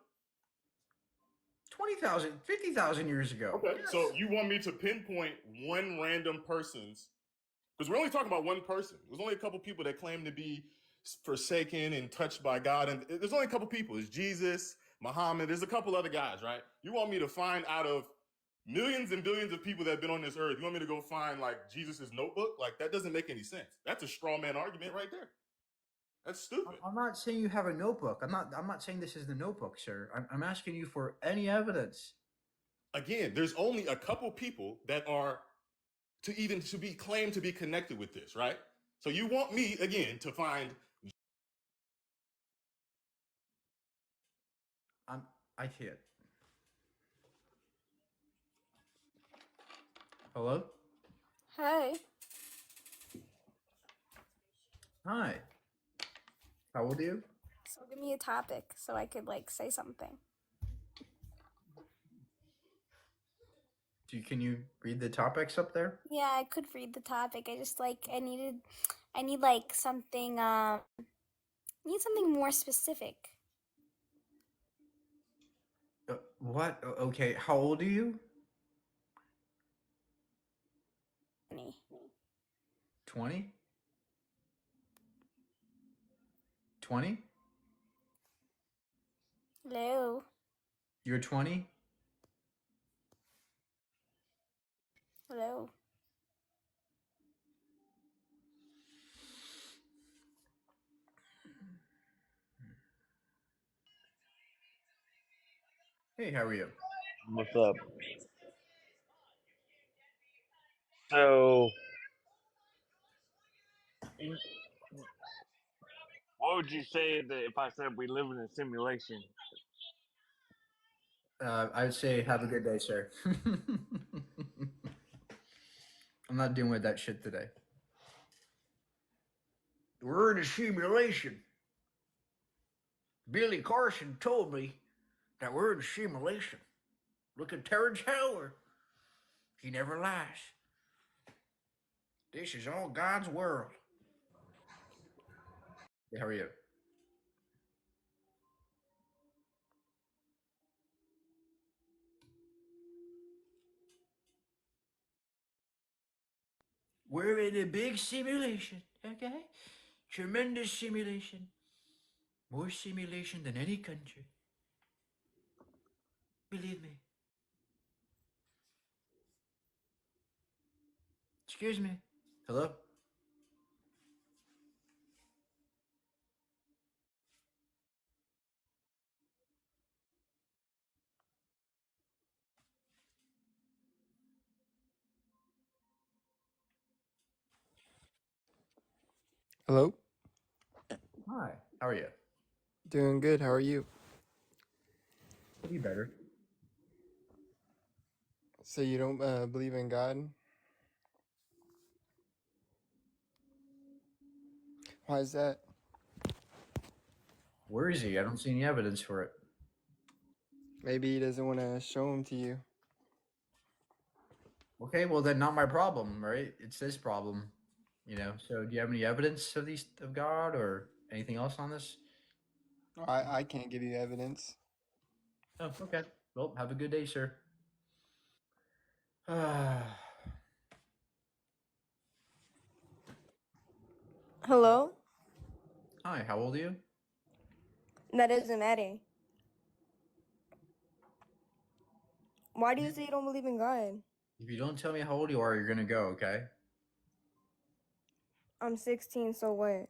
20,000, 50,000 years ago. Okay, yes. So you want me to pinpoint one random person's, because we're only talking about one person. There's only a couple people that claim to be forsaken and touched by God, and there's only a couple people. It's Jesus, Muhammad, there's a couple other guys, right? You want me to find out of millions and billions of people that have been on this earth, you want me to go find Jesus's notebook? That doesn't make any sense. That's a straw man argument right there. That's stupid. I'm not saying you have a notebook. I'm not saying this is the notebook, sir. I'm asking you for any evidence. Again, there's only a couple people that are to be claimed to be connected with this, right? So you want me again to find. I can't. Hello? Hi. Hi. How old are you? So give me a topic so I could say something. Can you read the topics up there? Yeah, I could read the topic. I just I need something need something more specific. What? Okay, how old are you? 20? 20? Hello. You're 20? Hello. Hey, how are you? What's up? So, what would you say that if I said we live in a simulation? I would say have a good day, sir. I'm not dealing with that shit today. We're in a simulation. Billy Carson told me that we're in a simulation. Look at Terrence Howard. He never lies. This is all God's world. Hey, how are you? We're in a big simulation, okay? Tremendous simulation. More simulation than any country. Believe me. Excuse me. Hello? Hello? Hi. How are you? Doing good. How are you? Could be better. So you don't believe in God? Why is that? Where is he? I don't see any evidence for it. Maybe he doesn't want to show him to you. Okay, well then not my problem, right? It's his problem. You know, so do you have any evidence of these of God or anything else on this? I can't give you evidence. Oh, okay. Well, have a good day, sir. Hello? Hi, how old are you? That doesn't matter. Why do you say you don't believe in God? If you don't tell me how old you are, you're gonna go, okay? I'm 16, so what?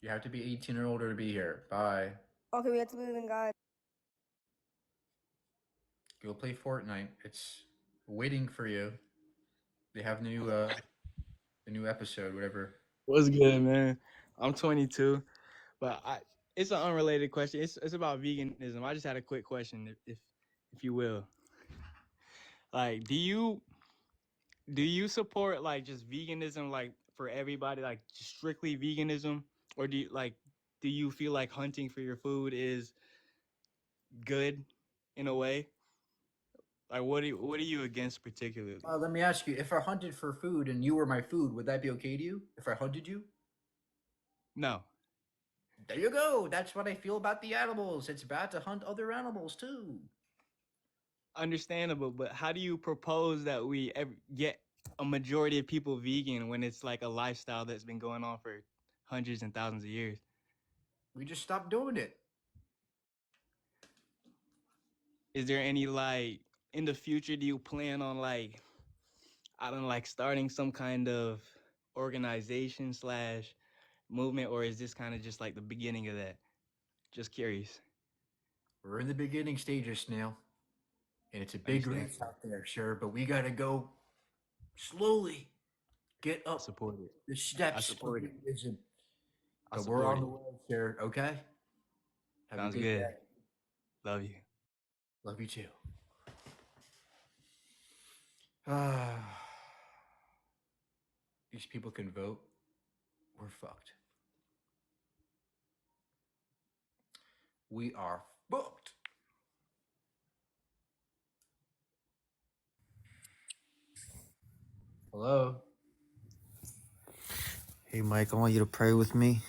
You have to be 18 or older to be here. Bye. Okay, we have to believe in God. Go play Fortnite. It's waiting for you. They have new the new episode, whatever. What's good, man? I'm 22, but it's an unrelated question. It's about veganism. I just had a quick question, if you will. Like, do you support like just veganism, like for everybody, like just strictly veganism, or do you feel like hunting for your food is good in a way? Like, what are you against particularly? Let me ask you: if I hunted for food and you were my food, would that be okay to you? If I hunted you? No. There you go. That's what I feel about the animals. It's bad to hunt other animals too. Understandable, but how do you propose that we get a majority of people vegan when it's like a lifestyle that's been going on for hundreds and thousands of years? We just stopped doing it. Is there any like in the future, do you plan on like, I don't know, like starting some kind of organization slash movement, or is this kind of just like the beginning of that? Just curious. We're in the beginning stages, Snail. And it's a big Understand. race out there, sure, but we gotta go slowly. Get up Support it. the steps I of support it. veganism. I But we're support on the it. way, sir, okay? Have Sounds a good good. day. Love you. Love you too. These people can vote. We're fucked. We are fucked. Hello? Hey, Mike, I want you to pray with me.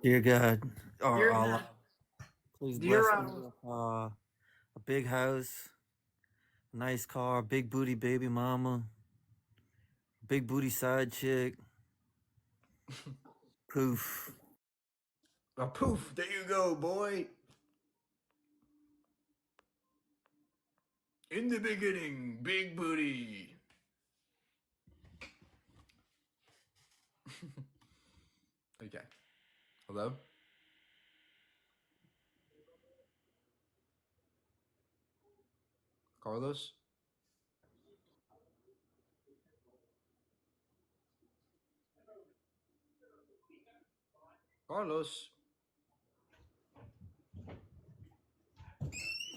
Dear God, or Dear Allah, God. please Dear bless me Allah. with a big house, a nice car, big booty baby mama, big booty side chick. Poof. Poof, there you go, boy. In the beginning, big booty. Okay. Hello? Carlos? Carlos?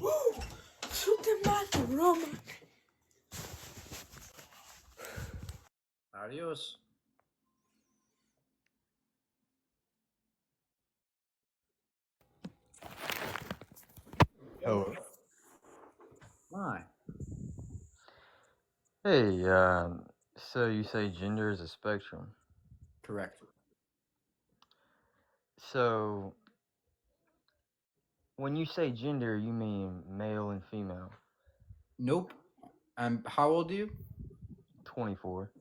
Woo! Shoot them out the Roma. Adios. Hello. Hi. Hey, so you say gender is a spectrum. Correct. So when you say gender, you mean male and female. Nope. How old are you? 24.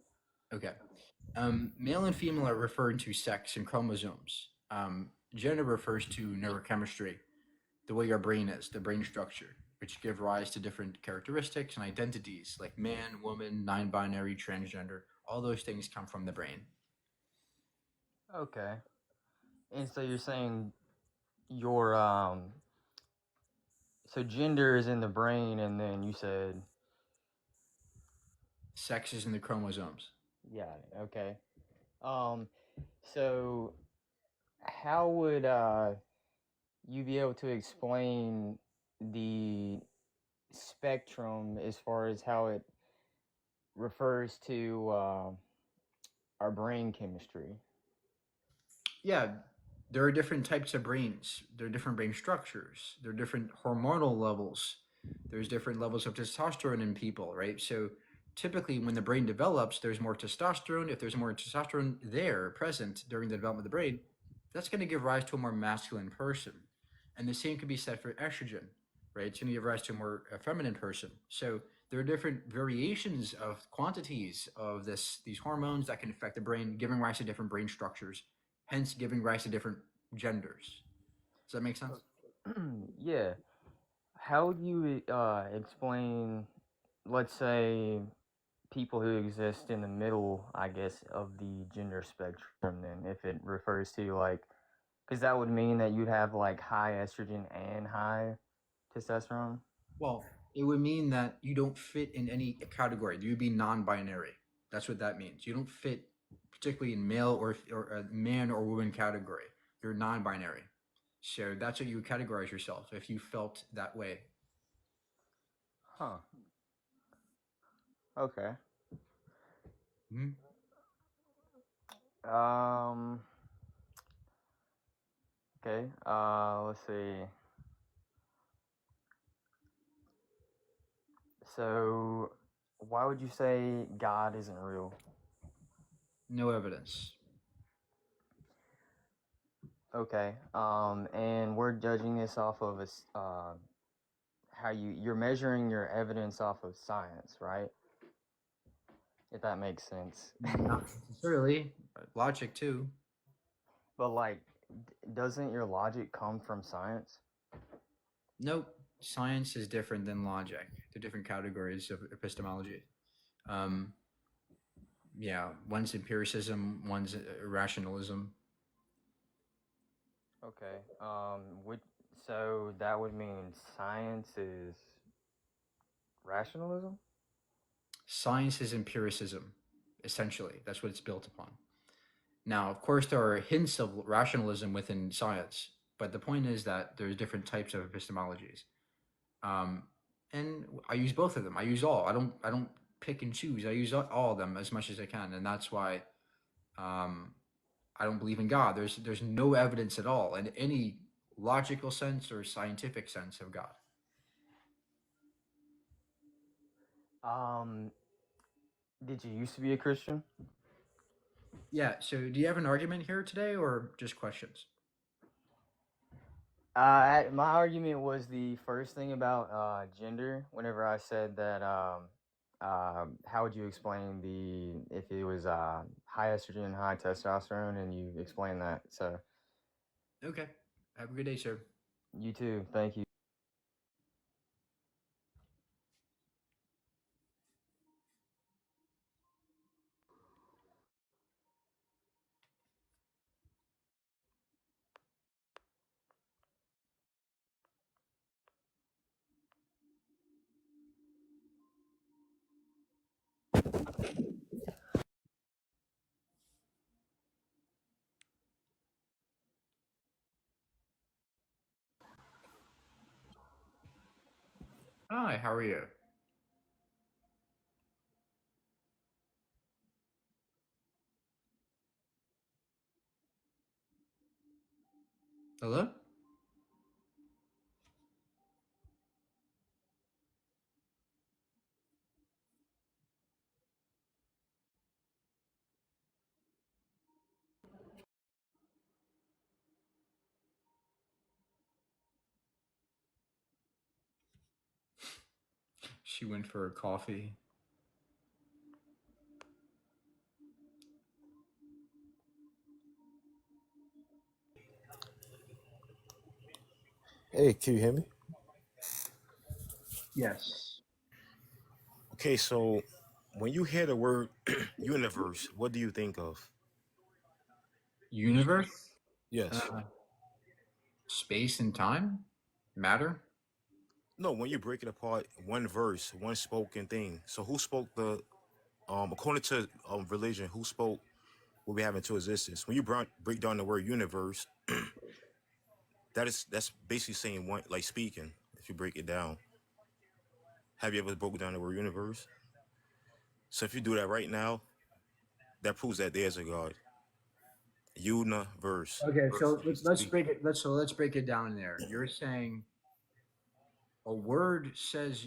Okay. Male and female are referring to sex and chromosomes. Gender refers to neurochemistry, the way your brain is, the brain structure, which give rise to different characteristics and identities like man, woman, non-binary, transgender. All those things come from the brain. Okay. And so you're saying your so gender is in the brain, and then you said Sex is in the chromosomes. yeah. Okay. Um, so how would you be able to explain the spectrum as far as how it refers to our brain chemistry? Yeah, there are different types of brains. There are different brain structures. There are different hormonal levels. There's different levels of testosterone in people, right? So typically when the brain develops, there's more testosterone. If there's more testosterone there present during the development of the brain, that's going to give rise to a more masculine person. And the same could be said for estrogen, right? It's going to give rise to a more feminine person. So there are different variations of quantities of these hormones that can affect the brain, giving rise to different brain structures, hence giving rise to different genders. Does that make sense? Yeah. How would you explain, let's say, people who exist in the middle, I guess, of the gender spectrum, then, if it refers to, like, because that would mean that you'd have, like, high estrogen and high testosterone? Well, it would mean that you don't fit in any category. You would be non-binary. That's what that means. You don't fit particularly in male or a man or woman category. You're non-binary. So that's what you would categorize yourself if you felt that way. Huh. Okay. Hmm. Um, okay. Let's see. So, why would you say God isn't real? No evidence. Okay. And we're judging this off of how you're measuring your evidence off of science, right? If that makes sense. Not necessarily. But logic too. But like, doesn't your logic come from science? Nope. Science is different than logic. They're different categories of epistemology. Um, yeah, one's empiricism, one's rationalism. Okay. So that would mean science is rationalism? Science is empiricism, essentially. That's what it's built upon. Now, of course, there are hints of rationalism within science, but the point is that there's different types of epistemologies, um, and I use both of them. I use all. I don't pick and choose. I use all of them as much as I can, and that's why um, I don't believe in God. There's no evidence at all in any logical sense or scientific sense of God. Um, did you used to be a Christian? Yeah. So, do you have an argument here today, or just questions? My argument was the first thing about gender. Whenever I said that, how would you explain if it was high estrogen, high testosterone, and you explained that. So Okay. Have a good day, sir. you too. Thank you. Hi. How are you? Hello? She went for a coffee. Hey, can you hear me? Yes. Okay, so when you hear the word universe, what do you think of? Universe? Yes. Space and time? Matter? No, when you break it apart, one verse, one spoken thing. So who spoke the according to religion, who spoke what we have into existence? When you break down the word universe, that's basically saying one, like speaking, if you break it down. Have you ever broken down the word universe? So if you do that right now, that proves that there's a God. Universe. Okay, Verse so means to let's speak. break it. Let's break it down there. You're saying a word says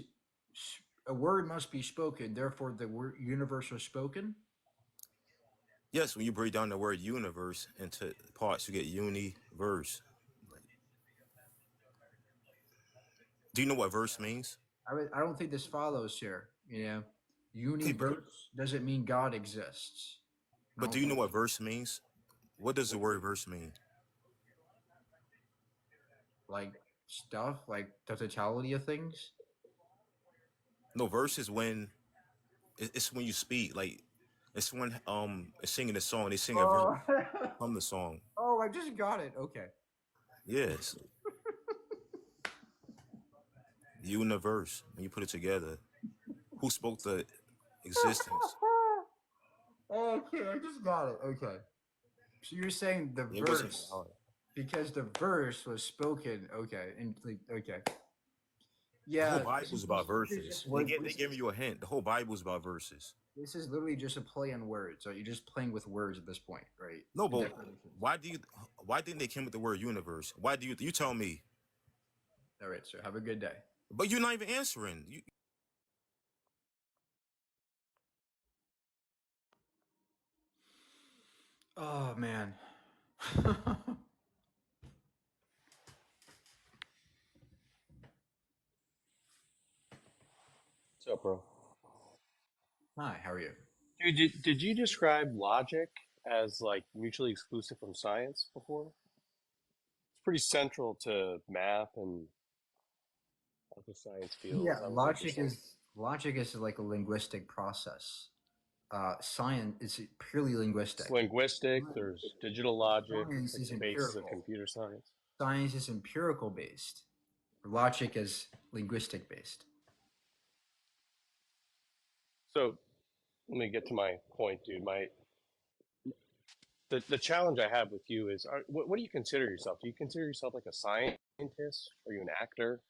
a word must be spoken. Therefore, the word universe was spoken. Yes, when you break down the word universe into parts, you get universe. Do you know what verse means? I don't think this follows here. You know, Okay, universe doesn't mean God exists. I but don't do you know think what verse means? What does the word verse mean? like stuff like the totality of things. No, verse is when it's when you speak. Like it's when it's singing a song. They sing a verse Oh, from the song. oh, I just got it. Okay. Yes, universe. When you put it together, who spoke the existence? Okay, I just got it. Okay. So you're saying the It wasn't that verse hard. because the verse was spoken. Okay, and like okay. The whole Yeah, Bible is about verses. They this gave you a hint. The whole Bible is about verses. is literally just a play on words. So you're just playing with words at this point, right? No, And but definitions. why didn't they come with the word universe? Why do you tell me? All right, sir. Have a good day. But you're not even answering. Oh man. What's up, bro? Hi, how are you? Dude, did you describe logic as like mutually exclusive from science before? It's pretty central to math and other science Yeah, fields. That was interesting. logic is like a linguistic process. Science is purely It's linguistic. linguistic, there's digital logic, Science like is the basis of empirical. computer science. Science is empirical based. Logic is linguistic based. So let me get to my point, dude. The challenge I have with you is, what do you consider yourself? Do you consider yourself like a scientist? Are you an actor?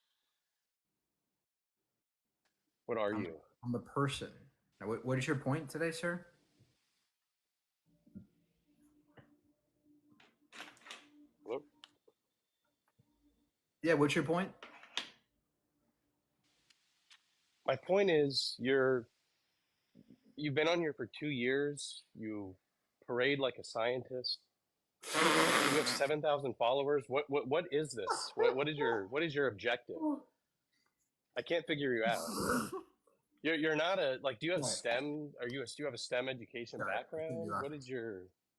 What are you? I'm a person. Now, what is your point today, sir? Hello? Yeah, what's your point? My point is, you've been on here for 2 years. You parade like a scientist. You have 7,000 followers. What is this? What is your objective? I can't figure you out. You're not a like. Do you have Sorry. STEM? Do you have a STEM education Sorry, I think background? you are.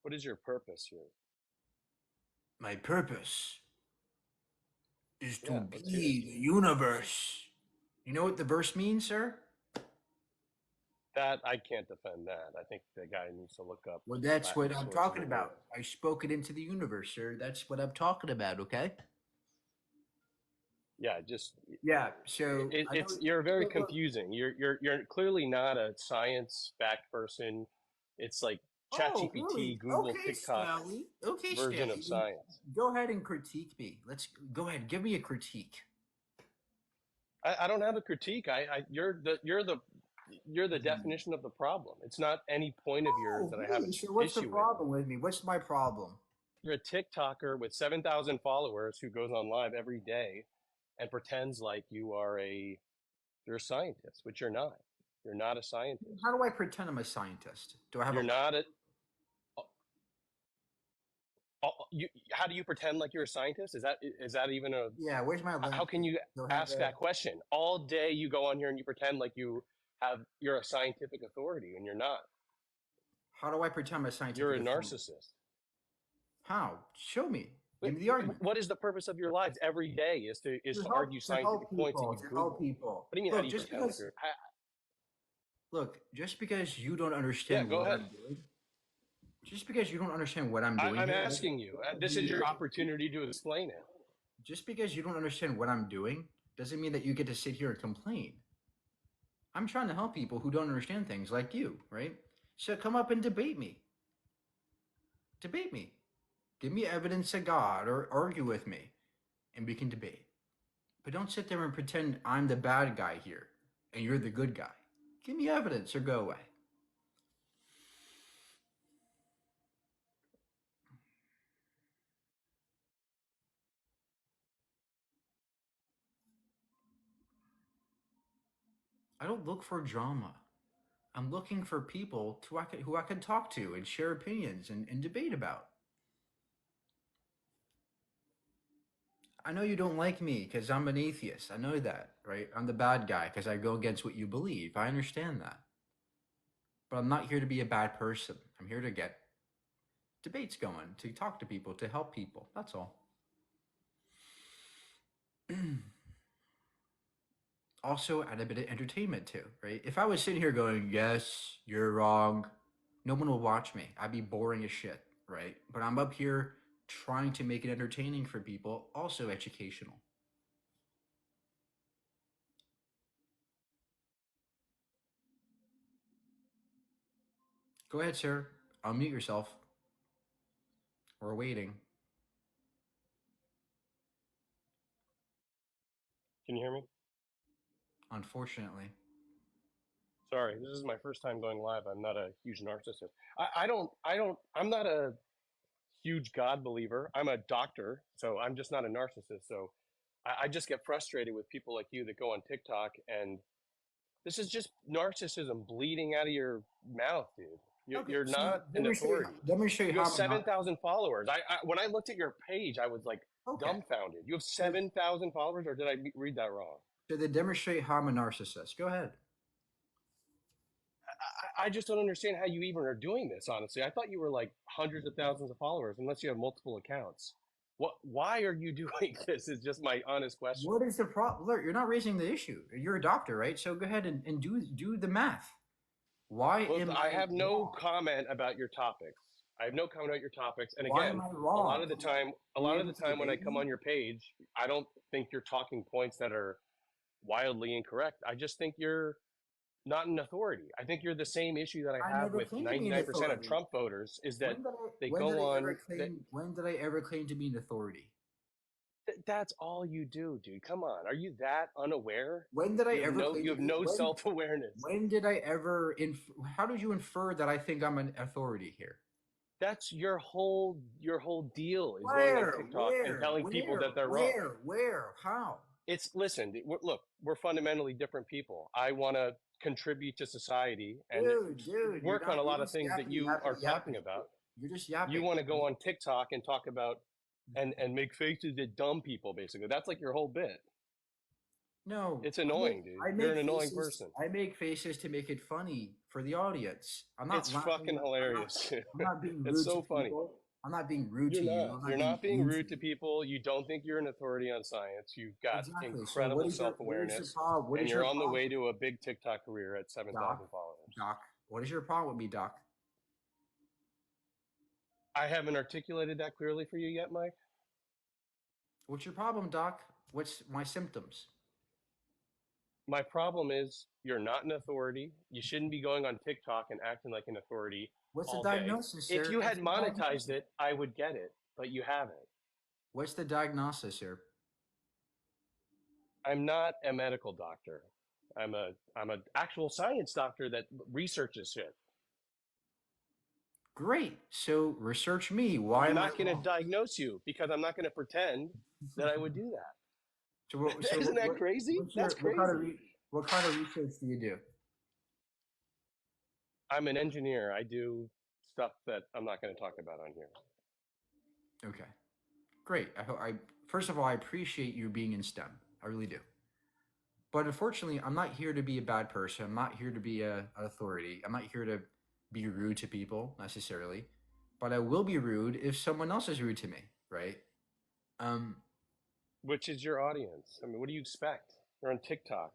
What is your purpose here? My purpose is to Yeah, let's hear it. be the universe. You know what the verse means, sir? That I can't defend that. I think the guy needs to look up Well, that's Latin what I'm sources talking of meaning. about. I spoke it into the universe, sir. That's what I'm talking about, okay? Yeah, just Yeah, so I know. you're very Look, look. confusing. You're clearly not a science backed person. It's like Oh, ChatGPT, really? Google, Okay, TikTok Stanley. Okay, version of Stanley. science. Go ahead and critique me. Let's go ahead. Give me a critique. I don't have a critique. You're the definition of the problem. It's not any point of yours Oh, that I have an really? So what's the issue with. problem with me? What's my problem? You're a TikToker with 7,000 followers who goes on live every day and pretends like you're a scientist, which you're not. You're not a scientist. How do I pretend I'm a scientist? Do I have You're a not a. How do you pretend like you're a scientist? Is that even a? Yeah, where's my link? How can you ask that question? All day you go on here and you pretend like you're a scientific authority, and you're not. How do I pretend I'm a scientific You're a authority? narcissist. How? Show me. Give me the argument. What is the purpose of your lives every day? Is to argue scientific points that you Google. Help people. What do you mean? Look, how do you pretend like you're? Look, just because you don't understand go what ahead. I'm doing, just because you don't understand what I'm doing, I'm asking you. This is your opportunity to explain it. Just because you don't understand what I'm doing doesn't mean that you get to sit here and complain. I'm trying to help people who don't understand things like you, right? So come up and debate me. Debate me. Give me evidence of God or argue with me, and we can debate. But don't sit there and pretend I'm the bad guy here and you're the good guy. Give me evidence or go away. I don't look for drama. I'm looking for people who I can talk to and share opinions and debate about. I know you don't like me because I'm an atheist. I know that, right? I'm the bad guy because I go against what you believe. I understand that. But I'm not here to be a bad person. I'm here to get debates going, to talk to people, to help people. That's all. Also, add a bit of entertainment too, right? If I was sitting here going, yes, you're wrong, no one will watch me. I'd be boring as shit, right? But I'm up here trying to make it entertaining for people, also educational. Go ahead, sir. Unmute yourself. We're waiting. Can you hear me? Unfortunately. Sorry, this is my first time going live. I'm not a huge narcissist. I'm not a huge God believer. I'm a doctor, so I'm just not a narcissist. So I just get frustrated with people like you that go on TikTok, and this is just narcissism bleeding out of your mouth, dude. You're not an authority. Let me show you You how have 7,000 followers. When I looked at your page, I was like dumbfounded. You have 7,000 followers, or did I read that wrong? So they demonstrate how I'm a narcissist. Go ahead. I just don't understand how you even are doing this, honestly. I thought you were like hundreds of thousands of followers, unless you have multiple accounts. Why are you doing this? Is just my honest question. What is the problem? Look, you're not raising the issue. You're a doctor, right? So go ahead and do the math. Why am I have no comment about your topics. I have no comment about your topics. And Why again, am I wrong? a lot of the time when I come on your page, I don't think you're talking points that are wildly incorrect. I just think you're not an authority. I think you're the same issue that I have with 99% of Trump voters is that they go on. When did I ever claim to be an authority? That's all you do, dude. Come on. Are you that unaware? When did I ever? You have no self-awareness. When did I ever? How did you infer that I think I'm an authority here? That's your whole deal is going on TikTok and telling people that they're wrong. Where? How? Listen, look, we're fundamentally different people. I want to contribute to society and work on a lot of things that you are talking about. You're just yapping. You want to go on TikTok and talk about and make faces at dumb people, basically. That's like your whole bit. No. It's annoying, dude. You're an annoying person. I make faces to make it funny for the audience. I'm not. It's fucking hilarious. I'm not being rude. It's so to funny. People. I'm not being rude to you. You're not being rude to people. You don't think you're an authority on science. You've got incredible self-awareness, and you're on the way to a big TikTok career at 7,000 followers. Doc, what is your problem with me, Doc? I haven't articulated that clearly for you yet, Mike. What's your problem, Doc? What's my symptoms? My problem is you're not an authority. You shouldn't be going on TikTok and acting like an authority. What's the diagnosis, sir? If you had monetized it, I would get it, but you haven't. What's the diagnosis, sir? I'm not a medical doctor. I'm an actual science doctor that researches shit. Great. So research me. Why I'm am I not going to wrong? diagnose you because I'm not going to pretend that I would do that. So Isn't that crazy? That's what kind of crazy. what kind of research do you do? I'm an engineer. I do stuff that I'm not going to talk about on here. Okay. Great. First of all, I appreciate you being in STEM. I really do. But unfortunately, I'm not here to be a bad person. I'm not here to be an authority. I'm not here to be rude to people necessarily. But I will be rude if someone else is rude to me, right? Which is your audience? I mean, what do you expect? You're on TikTok.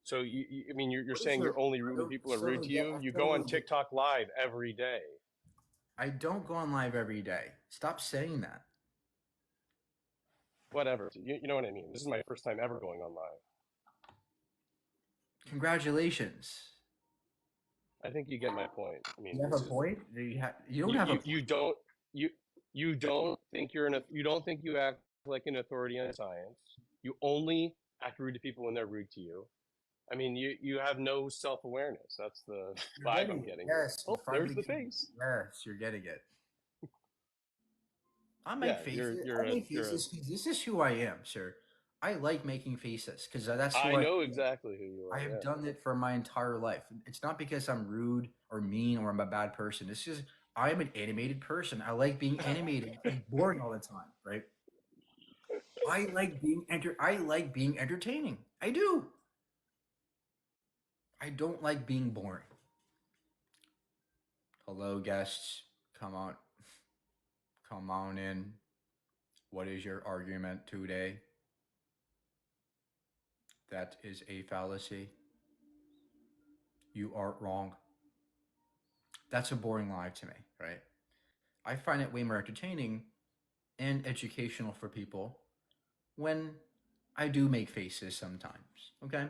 So I mean, you're saying you're only rude when people are rude to you. You go on TikTok live every day. I don't go on live every day. Stop saying that. Whatever. You know what I mean. This is my first time ever going on live. Congratulations. I think you get my point. I mean, You have a point? You don't have a point. You don't think you don't think you act like an authority on science. You only act rude to people when they're rude to you. I mean, you have no self-awareness. That's the vibe I'm getting. Yes. Oh, there's the face. Yes, you're getting it. I make Yeah, faces. you're I make faces because this is who I am, sir. I like making faces because that's who I I know am. exactly who you are. I have Yeah. done it for my entire life. It's not because I'm rude or mean or I'm a bad person. It's just I am an animated person. I like being animated. I'm boring all the time, right? I like being entertaining. I do. I don't like being boring. Hello, guests. Come on. Come on in. What is your argument today? That is a fallacy. You are wrong. That's a boring live to me, right? I find it way more entertaining and educational for people when I do make faces sometimes, okay?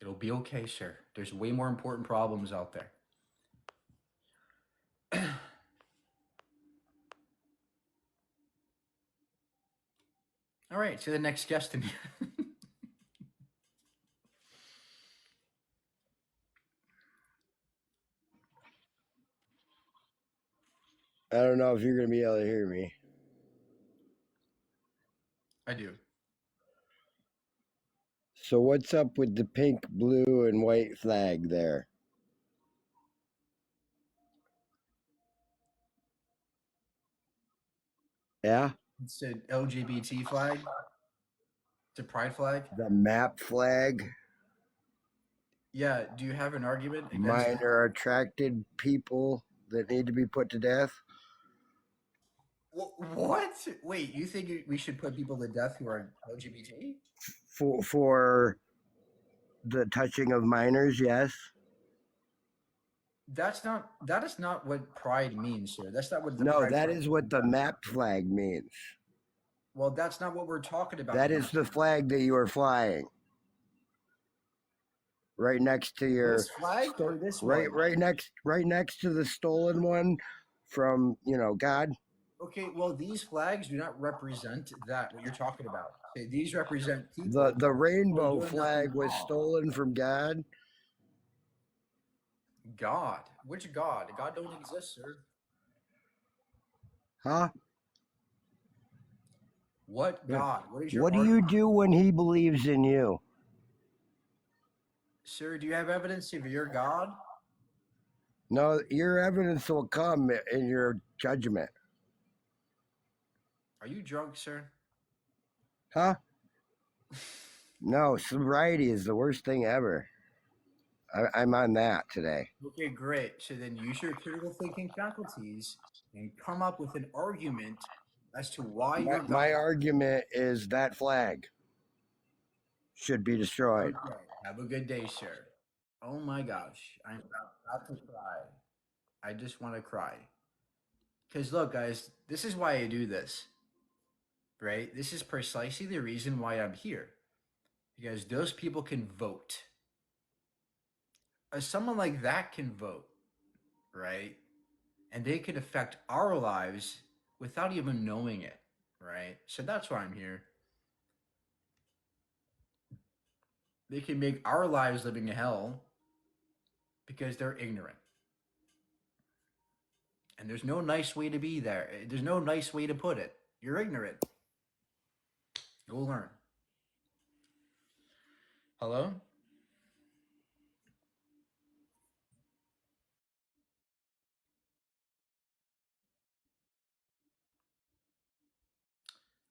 It'll be okay, sir. There's way more important problems out there. All right, so the next guest in I don't know if you're going to be able to hear me. I do. So what's up with the pink, blue, and white flag there? Yeah? It's an LGBT flag. It's a pride flag. The map flag. Yeah, do you have an argument against Minor attracted people that need to be put to death. What? Wait, you think we should put people to death who are LGBT? For the touching of minors, yes. That is not what pride means, sir. That's not what the No, pride that flag is what the map flag means. Well, that's not what we're talking about. That is the flag that you are flying. Right next to your This flag or this right one? right next to the stolen one from, God. Okay, well, these flags do not represent that what you're talking about. Okay, these represent people. The rainbow doing flag nothing was wrong. stolen from God. God? Which God? God don't exist, sir. Huh? What God? What is your What do you do when he believes in you? Sir, do you have evidence of your God? No, your evidence will come in your judgment. Are you drunk, sir? Huh? No, sobriety is the worst thing ever. I'm on that today. Okay, great. So then use your critical thinking faculties and come up with an argument as to why your God. My argument is that flag should be destroyed. Okay, have a good day, sir. Oh my gosh, I'm about to cry. I just want to cry. Because look, guys, this is why I do this. Right? This is precisely the reason why I'm here. Because those people can vote. Someone like that can vote, right? And they can affect our lives without even knowing it, right? So that's why I'm here. They can make our lives living in hell because they're ignorant. And there's no nice way to be there. There's no nice way to put it. You're ignorant. Go learn. Hello?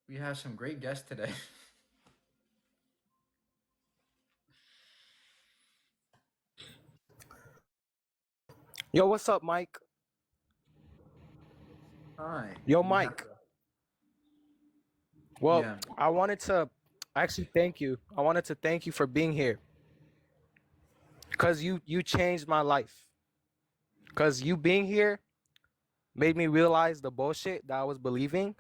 We have some great guests today. Yo, what's up, Mike? Hi. Yo, We have- Mike. Well, Yeah. I wanted to actually thank you. I wanted to thank you for being here. Cause you changed my life. Cause you being here made me realize the bullshit that I was believing.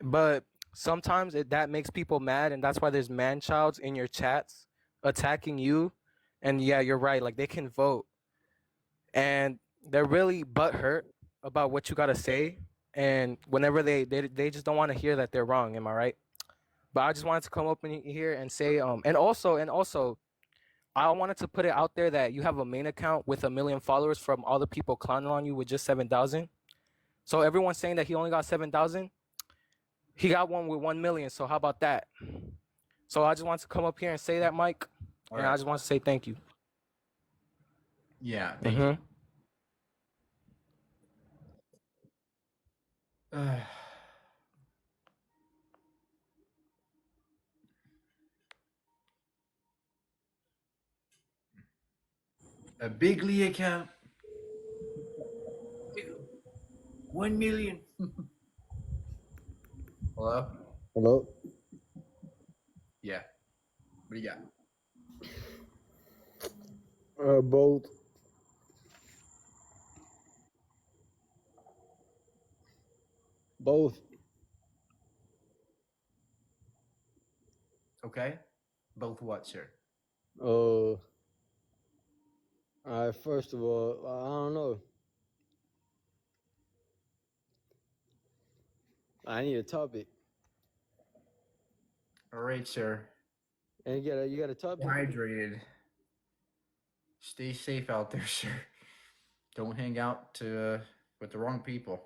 But sometimes that makes people mad, and that's why there's man-childs in your chats attacking you. And yeah, you're right. Like they can vote, and they're really butthurt about what you gotta say. And whenever they just don't want to hear that they're wrong. Am I right? But I just wanted to come up in here and say, and also, I wanted to put it out there that you have a main account with 1 million followers from all the people clowning on you with just 7,000. So everyone's saying that he only got 7,000. He got one with 1 million. So how about that? So I just wanted to come up here and say that, Mike, All and right. I just want to say thank you. Yeah, thank you. A bigly account. 1 million. Hello? Hello? Yeah. What do you got? Both. Both. Okay. Both what, sir? All right, first of all, I don't know. I need a topic. All right, sir. And you got a topic? Hydrated. Stay safe out there, sir. Don't hang out with the wrong people.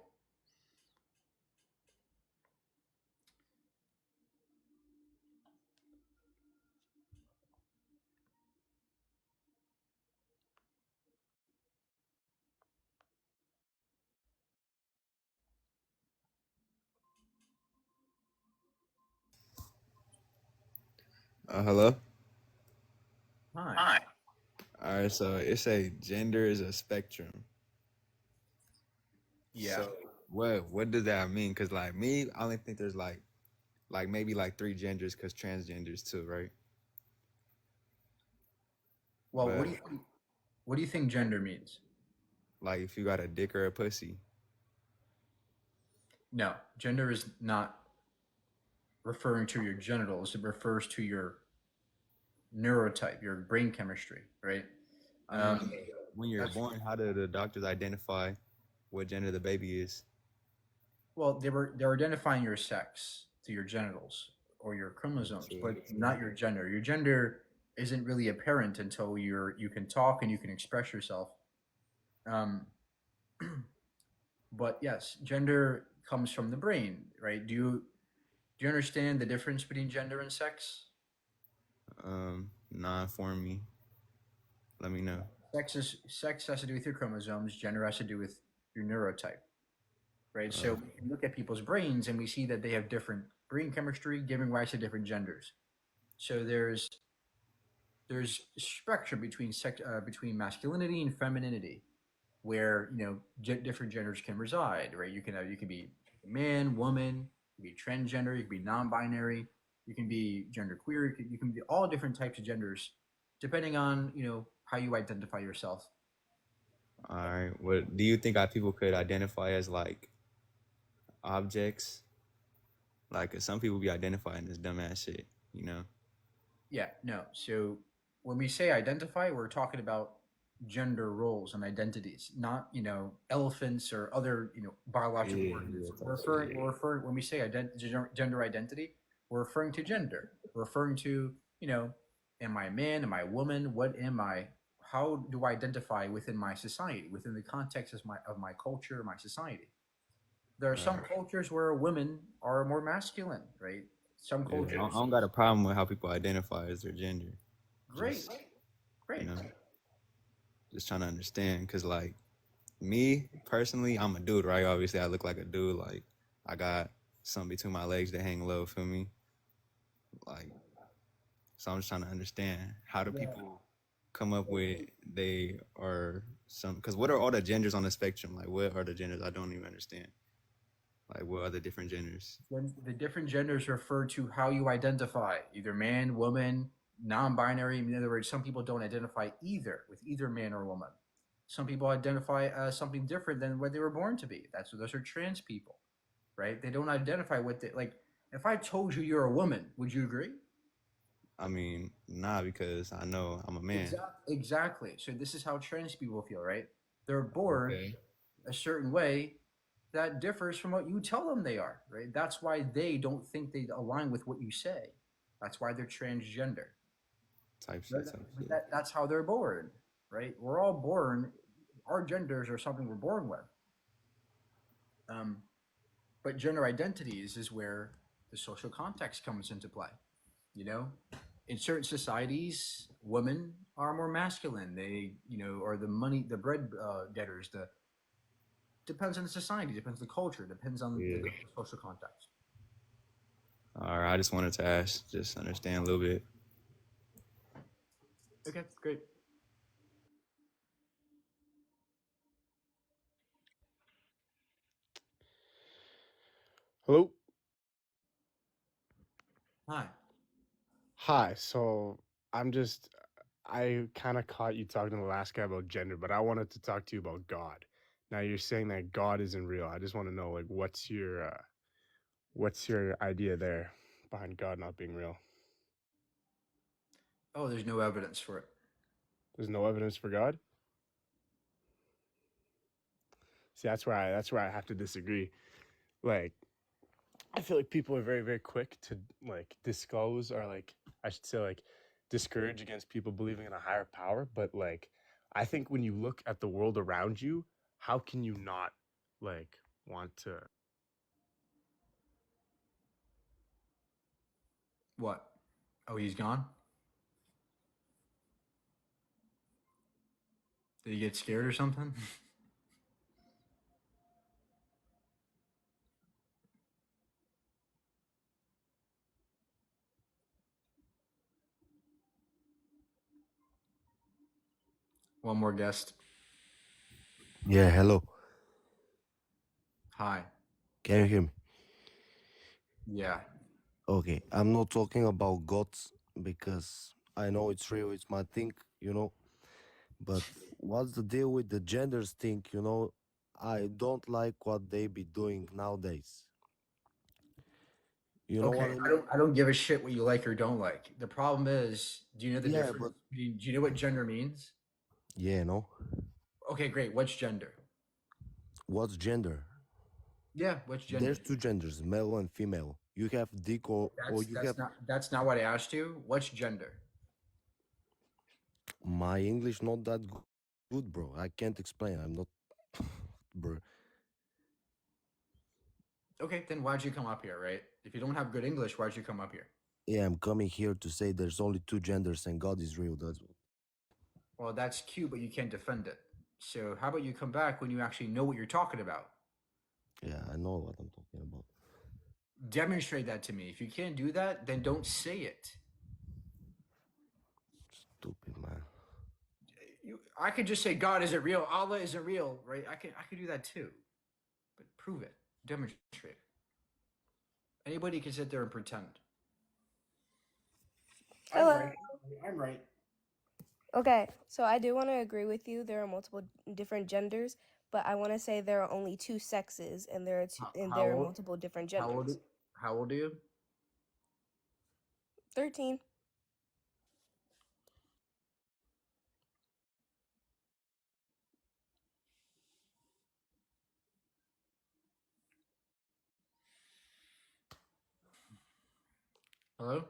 Hello? Hi. All right, so it's a gender is a spectrum. Yeah. So what does that mean? Cause like me, I only think there's like maybe like 3 genders, cause transgenders too, right? Well, But what do you think gender means? like if you got a dick or a pussy, No, gender is not referring to your genitals. It refers to your neurotype, your brain chemistry, right? I mean, when you're born, how do the doctors identify what gender the baby is? Well, they're identifying your sex through your genitals or your chromosomes, but not your gender. Your gender isn't really apparent until you can talk and you can express yourself. But yes, gender comes from the brain, right? Do you understand the difference between gender and sex? Nah, inform me. Let me know. Sex has to do with your chromosomes. Gender has to do with your neurotype, right? So we can look at people's brains and we see that they have different brain chemistry, giving rise to different genders. So there's spectrum between between masculinity and femininity, where different genders can reside, right? You can be man, woman, you can be transgender, you can be non-binary, you can be genderqueer, you can be all different types of genders, depending on how you identify yourself. All right. What do you think people could identify as like objects? Like 'cause some people be identifying this dumbass shit, you know? Yeah, no. So when we say identify, we're talking about gender roles and identities, not elephants or other biological organisms. We're referring when we say gender identity, we're referring to gender. We're referring to am I a man? Am I a woman? What am I? how do I identify within my society, within the context of my culture, my society? There are some Right. cultures where women are more masculine, right? Some Yeah, I cultures, don't got a problem with how people identify as their gender. great, Just great. you know, just trying to understand, cause like me personally, I'm a dude, right? Obviously, I look like a dude. Like I got something between my legs that hang low. Feel me? Like, so I'm just trying to understand how do Yeah. people come up with they are some? Cause what are all the genders on the spectrum? Like, what are the genders? I don't even understand. Like, what are the different genders? Then the different genders refer to how you identify, either man, woman, non-binary. In other words, some people don't identify either with either man or woman. Some people identify as something different than what they were born to be. Those are trans people, right? They don't identify with it. Like, if I told you you're a woman, would you agree? I mean, nah, because I know I'm a man. Exactly. So this is how trans people feel, right? They're born Okay. a certain way that differs from what you tell them they are, right? That's why they don't think they align with what you say. That's why they're transgender. Type shit. Type But shit. that's how they're born, right? We're all born, our genders are something we're born with. Um, but gender identities is where the social context comes into play. You know, in certain societies, women are more masculine. They, are the money, the bread getters. The depends on the society, depends on the culture, depends on Yeah. the social context. All right. I just wanted to ask, just understand a little bit. Okay, great. Hello. Hi. Hi. So I kind of caught you talking to the last guy about gender, but I wanted to talk to you about God. Now you're saying that God isn't real. I just want to know, like, what's your idea there behind God not being real? Oh, there's no evidence for it. There's no evidence for God. See, that's where I have to disagree. Like, I feel like people are very, very quick to like disclose or like I should say like discourage against people believing in a higher power. But like I think when you look at the world around you, how can you not like want to What? Oh, he's gone? Did he get scared or something? One more guest. Yeah, hello. Hi. Can you hear me? Yeah. Okay, I'm not talking about gods because I know it's real, it's my thing, you know. But what's the deal with the genders thing, you know? I don't like what they be doing nowadays. You know what Okay, I I mean? don't give a shit what you like or don't like. The problem is, do you know the Yeah, difference? but Do you know what gender means? yeah, no. Okay, great. What's gender? What's gender? Yeah, what's gender? There's two genders, male and female. You have dick or you have That's not what I asked you. What's gender? my English not that good, bro. I can't explain. I'm not bro. Okay, then why'd you come up here, right? If you don't have good English, why'd you come up here? Yeah, I'm coming here to say there's only two genders and God is real. That's what. Well, that's cute, but you can't defend it. So how about you come back when you actually know what you're talking about? Yeah, I know what I'm talking about. Demonstrate that to me. If you can't do that, then don't say it. Stupid man. I could just say God isn't real, Allah isn't real, right? I could do that too, but prove it, demonstrate it. Anybody can sit there and pretend. I'm Hello. right. I'm right. Okay, so I do want to agree with you. There are multiple different genders, but I want to say there are only two sexes, and How there are old? multiple different How old? genders. How old are you? 13. Hello.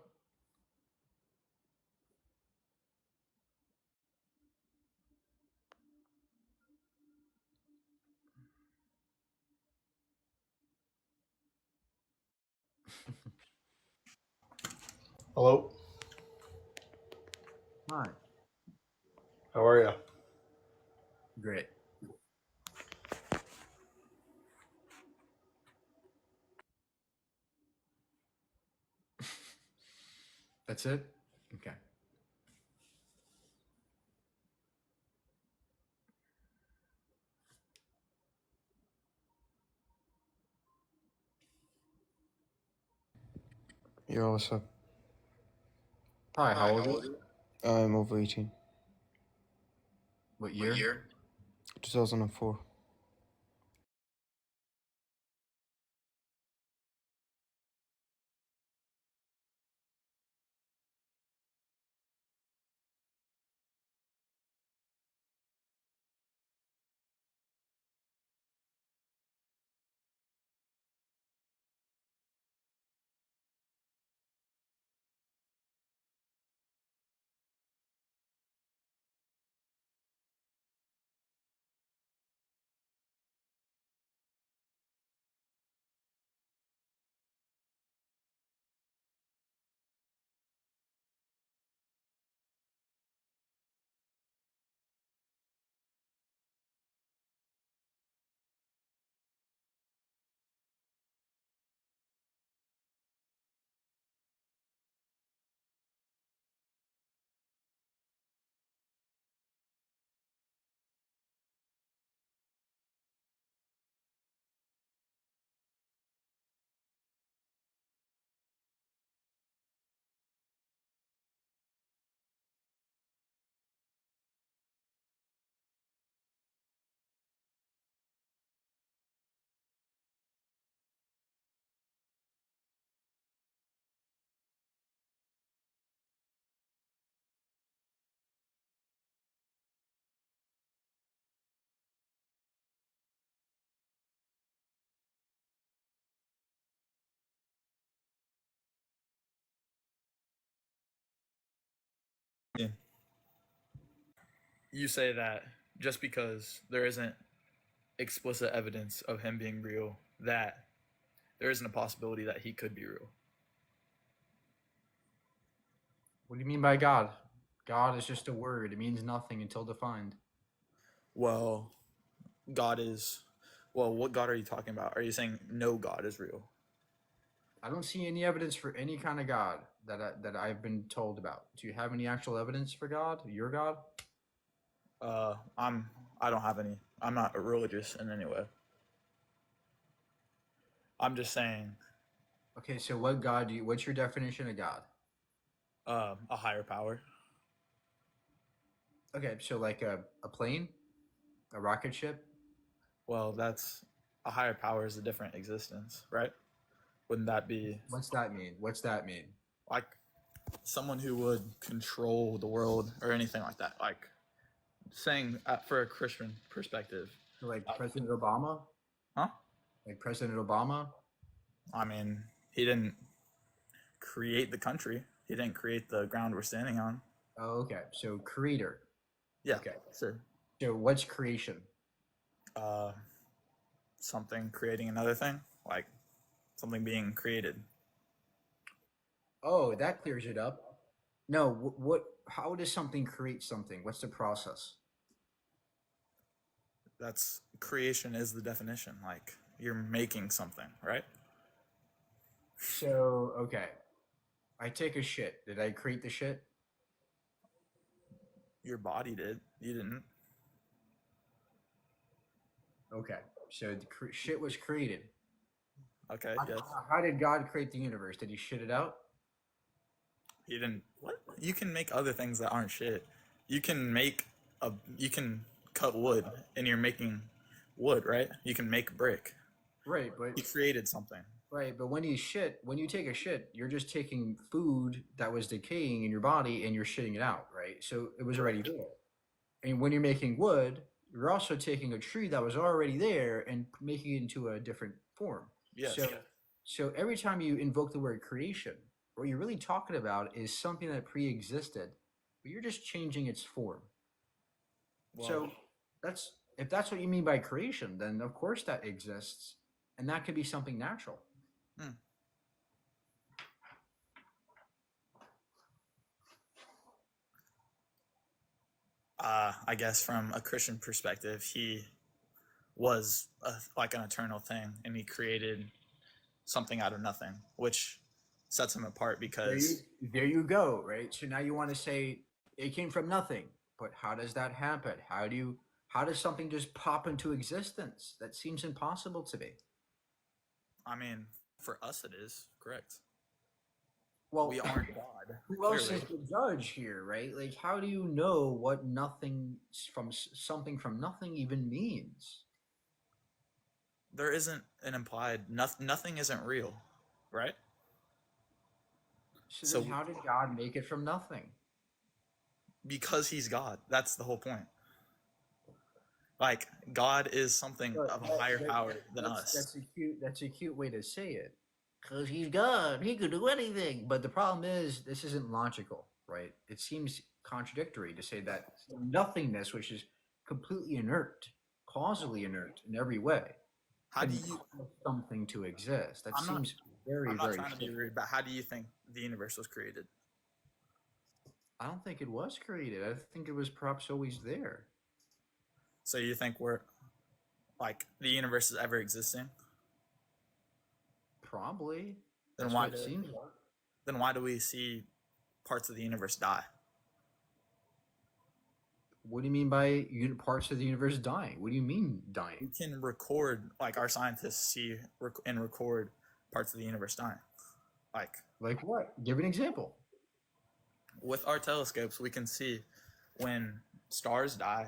Hello. Hi. How are you? Great. That's it? Okay. Yo, what's up? Hi, how old are you? I'm over 18. What year? 2004. You say that just because there isn't explicit evidence of him being real, that there isn't a possibility that he could be real. What do you mean by God? God is just a word. It means nothing until defined. Well, God is. Well, what God are you talking about? Are you saying no God is real? I don't see any evidence for any kind of God that I've been told about. Do you have any actual evidence for God? Your God? I don't have any. I'm not religious in any way. I'm just saying. Okay, so what God do you? What's your definition of God? A higher power. Okay, so like a plane, a rocket ship. Well, that's a higher power is a different existence, right? Wouldn't that be What's that mean? What's that mean? like someone who would control the world or anything like that? Like saying for a Christian perspective, Like President Obama? huh? Like President Obama? I mean, he didn't create the country. He didn't create the ground we're standing on. Oh, okay. So creator. Yeah. Okay. Sure. So what's creation? Something creating another thing, like something being created. Oh, that clears it up. No, what? How does something create something? What's the process? That's creation is the definition. Like you're making something, right? So, okay. I take a shit. Did I create the shit? Your body did. You didn't. Okay. So the shit was created. Okay. How, Yes. how did God create the universe? Did he shit it out? He didn't. What? You can make other things that aren't shit. You can make a. You can cut wood, and you're making wood, right? You can make brick. Right, but He created something. right, but when you take a shit, you're just taking food that was decaying in your body and you're shitting it out, right? So it was already there. And when you're making wood, you're also taking a tree that was already there and making it into a different form. Yes. So every time you invoke the word creation, what you're really talking about is something that pre-existed, but you're just changing its form. So that's if that's what you mean by creation, then of course that exists, and that could be something natural. I guess from a Christian perspective, he was like an eternal thing, and he created something out of nothing, which sets him apart because There you go, right? So now you want to say it came from nothing, but how does that happen? How does something just pop into existence? That seems impossible to me. I mean, for us it is correct. Well, We aren't God. Who else Clearly. is the judge here, right? Like, how do you know what nothing from something from nothing even means? There isn't an implied nothing isn't real, right? So then, So how did God make it from nothing? because he's God, that's the whole point. Like God is something of a higher power than us. That's a cute way to say it. Because he's God, he could do anything. But the problem is, this isn't logical, right? It seems contradictory to say that nothingness, which is completely inert, causally inert in every way, How do can you? cause something to exist? That I'm not. seems very, I'm not very. trying to be rude, but how do you think the universe was created? I don't think it was created. I think it was perhaps always there. So you think we're like the universe is ever existing? Probably. Then That's why what it seems like. Then why do we see parts of the universe die? What do you mean by parts of the universe dying? What do you mean dying? We can record, like our scientists see and record parts of the universe dying. Like what? Give an example. With our telescopes, we can see when stars die,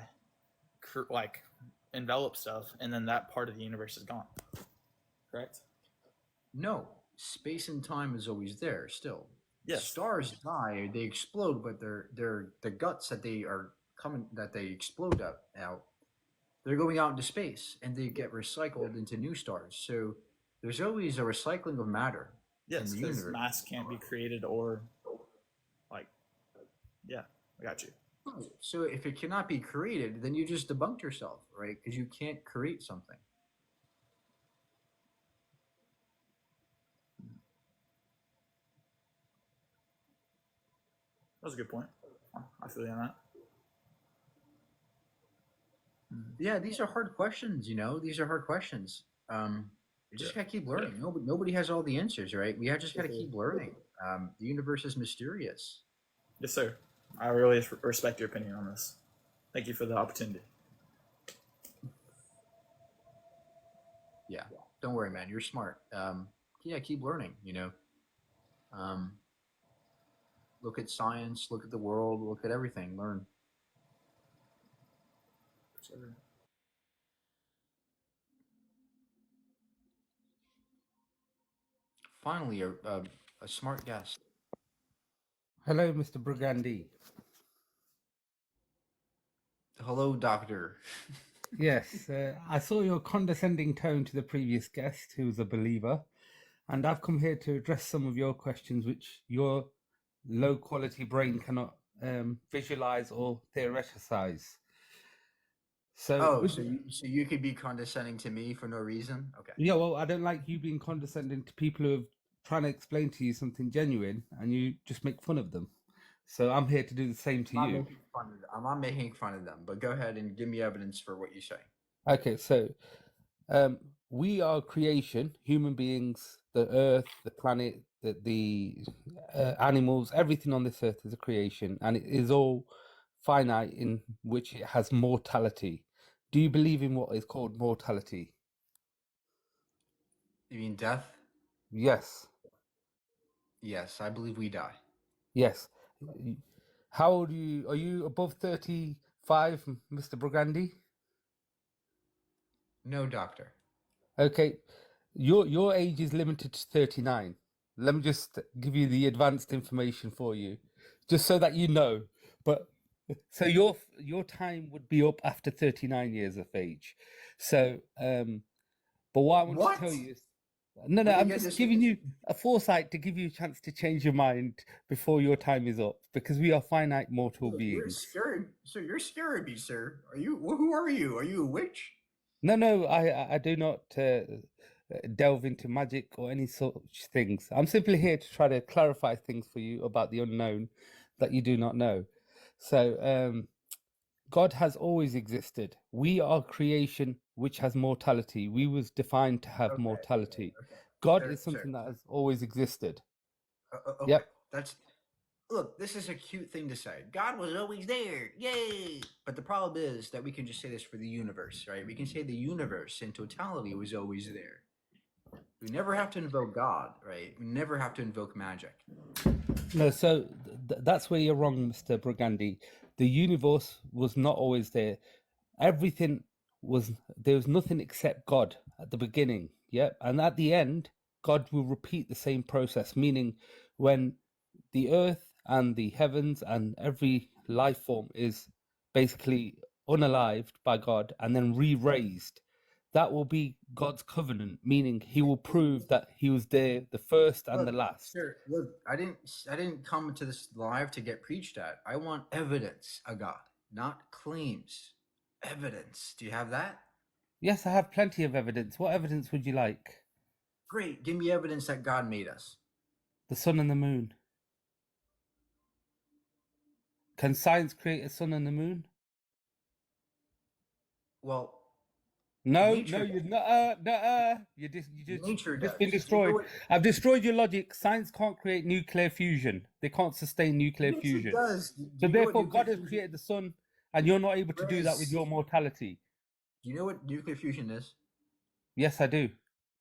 like envelop stuff, and then that part of the universe is gone. Correct? No, space and time is always there still. Yes. Stars die, they explode, but they're the guts that they explode out, they're going out into space and they get recycled into new stars. So there's always a recycling of matter in Yes, the because universe. mass can't be created or yeah, I got you. So if it cannot be created, then you just debunked yourself, right? Because you can't create something. That was a good point. I feel you on that. Yeah, these are hard questions. These are hard questions. You just gotta keep learning. Nobody has all the answers, right? We just gotta keep learning. The universe is mysterious. Yes, sir. I really respect your opinion on this. Thank you for the opportunity. Yeah, don't worry, man. You're smart. Yeah, keep learning. Look at science. Look at the world. Look at everything. Learn. Finally, a smart guest. Hello, Mr. Burgundy. Hello, Doctor. Yes, I saw your condescending tone to the previous guest, who was a believer, and I've come here to address some of your questions which your low-quality brain cannot visualize or theoreticize. So you could be condescending to me for no reason? Okay. Yeah, well, I don't like you being condescending to people who are trying to explain to you something genuine, and you just make fun of them. So I'm here to do the same to you. I'm not making fun of them, but go ahead and give me evidence for what you say. Okay, so we are creation, human beings, the earth, the planet, the animals, everything on this earth is a creation, and it is all finite in which it has mortality. Do you believe in what is called mortality? You mean death? Yes. Yes, I believe we die. Yes. How old are you? Are you above 35, Mr. Burgundy? No, doctor. Okay. Your age is limited to 39. Let me just give you the advanced information for you, just so that you know. But so your time would be up after 39 years of age. So but what I want to tell you is no, I'm just giving you a foresight to give you a chance to change your mind before your time is up, because we are finite mortal beings. You're scared. So you're scaring me, sir. Who are you? Are you a witch? No, I do not delve into magic or any such things. I'm simply here to try to clarify things for you about the unknown that you do not know. So God has always existed. We are creation which has mortality. We was defined to have mortality. God Sir, is sir. something that has always existed. Okay, Yep. that's look. This is a cute thing to say. God was always there, yay! But the problem is that we can just say this for the universe, right? We can say the universe in totality was always there. We never have to invoke God, right? We never have to invoke magic. No, so that's where you're wrong, Mr. Brigandi. The universe was not always there. Everything was there was nothing except God at the beginning. Yep. And at the end, God will repeat the same process, meaning when the earth and the heavens and every life form is basically unalived by God and then re-raised, that will be God's covenant, meaning he will prove that he was there, the first and the Look, last. sir, look, I didn't come to this live to get preached at. I want evidence of God, not claims. Evidence. Do you have that? Yes, I have plenty of evidence. What evidence would you like? Great. Give me evidence that God made us. The sun and the moon. Can science create a sun and the moon? Well, No, nature no, does. you're not. You've Nature just been does. Do you know destroyed. what I've destroyed your logic. Science can't create nuclear fusion. They can't sustain nuclear Yes, it fusion. does. Do So you know what therefore, nuclear God has fusion created the sun, and you're not able to do that with is? your mortality. Do you know what nuclear fusion is? Yes, I do.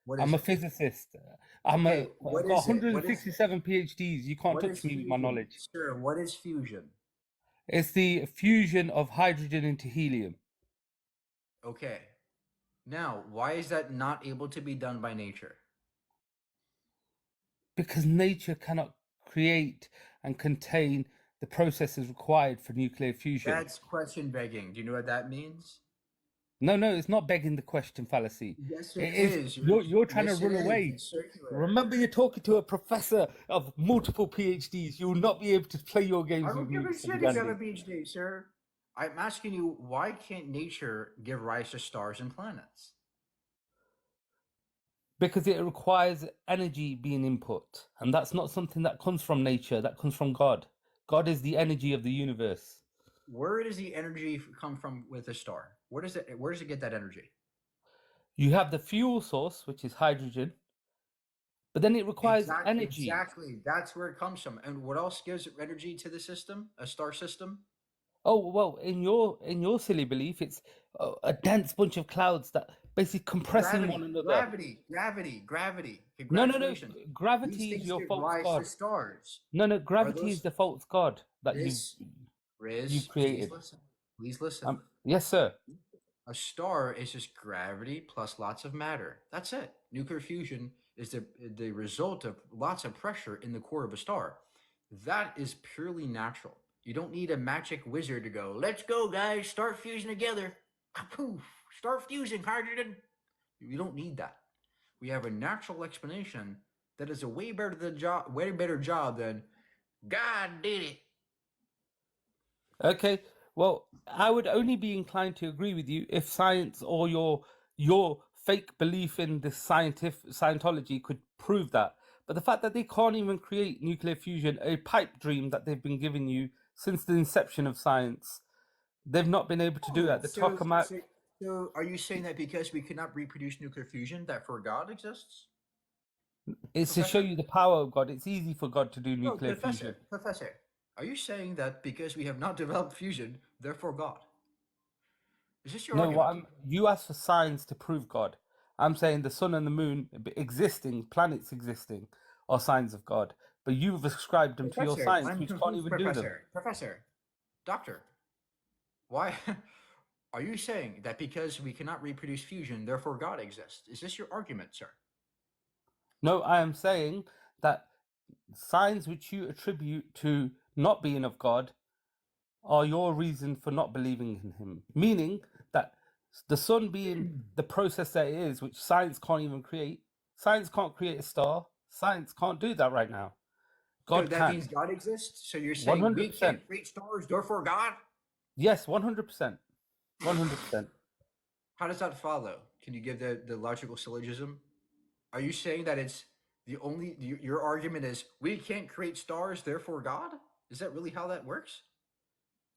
What I'm is a it? physicist. Okay, I've what got is it? What is 167 PhDs. You can't what is touch me with my fusion? knowledge. Sir, what is fusion? It's the fusion of hydrogen into helium. Okay. Now, why is that not able to be done by nature? Because nature cannot create and contain the processes required for nuclear fusion. That's question begging. Do you know what that means? No, it's not begging the question fallacy. Yes, It it is is. you're trying to Yes, it run is. away. It's circular. Remember, you're talking to a professor of multiple PhDs. You will not be able to play your I games with don't me, give a Mr. shit if you have a Gandhi. PhD, sir. I'm asking you, why can't nature give rise to stars and planets? Because it requires energy being input, and that's not something that comes from nature. That comes from God. God is the energy of the universe. Where does the energy come from with a star? Where does it get that energy? You have the fuel source, which is hydrogen, but then it requires energy. Exactly. That's where it comes from. And what else gives energy to the system? A star system? Oh well, in your silly belief, it's a dense bunch of clouds that basically compressing one another. Gravity. No. Congratulations. These Gravity is things your give false rise to god. stars. No. Are Gravity is those the false god that Riz? you've Please created. listen. Please listen. Yes, sir. A star is just gravity plus lots of matter. That's it. Nuclear fusion is the result of lots of pressure in the core of a star. That is purely natural. You don't need a magic wizard to go, let's go, guys, start fusing together. Poof, start fusing hydrogen. You don't need that. We have a natural explanation that is a way better job than God did it. Okay. Well, I would only be inclined to agree with you if science or your fake belief in the Scientology could prove that. But the fact that they can't even create nuclear fusion, a pipe dream that they've been giving you since the inception of science, they've not been able to do that. The tokamak. So are you saying that because we cannot reproduce nuclear fusion, that for God exists? It's to show you the power of God. It's easy for God to do No, nuclear fusion. Professor, are you saying that because we have not developed fusion, therefore God? Is this your No, argument? you asked for science to prove God. I'm saying the sun and the moon existing, planets existing, are signs of God. But you've ascribed them to your Professor, science, I'm which can't confused, even do them. Professor, Doctor, why are you saying that because we cannot reproduce fusion, therefore God exists? Is this your argument, sir? No, I am saying that signs which you attribute to not being of God are your reason for not believing in him. Meaning that the sun being the process that it is, which science can't even create, science can't create a star, science can't do that right now. So God that can. means God exists? So you're saying we 100%. can't create stars, therefore God? Yes, 100%. 100%. How does that follow? Can you give the logical syllogism? Are you saying that it's your argument is we can't create stars, therefore God? Is that really how that works?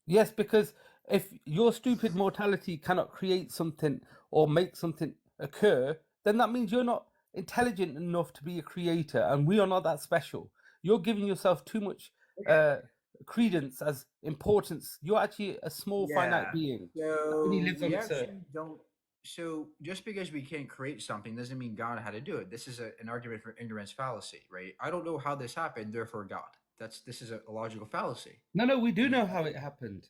Yes, because if your stupid mortality cannot create something or make something occur, then that means you're not intelligent enough to be a creator, and we are not that special. You're giving yourself too much Okay. credence as importance. You're actually a small finite Yeah. being that only So lives on we this earth. actually don't. So just because we can't create something doesn't mean God had to do it. This is an argument for ignorance fallacy, right? I don't know how this happened, therefore God. This is a logical fallacy. No, we do know how it happened.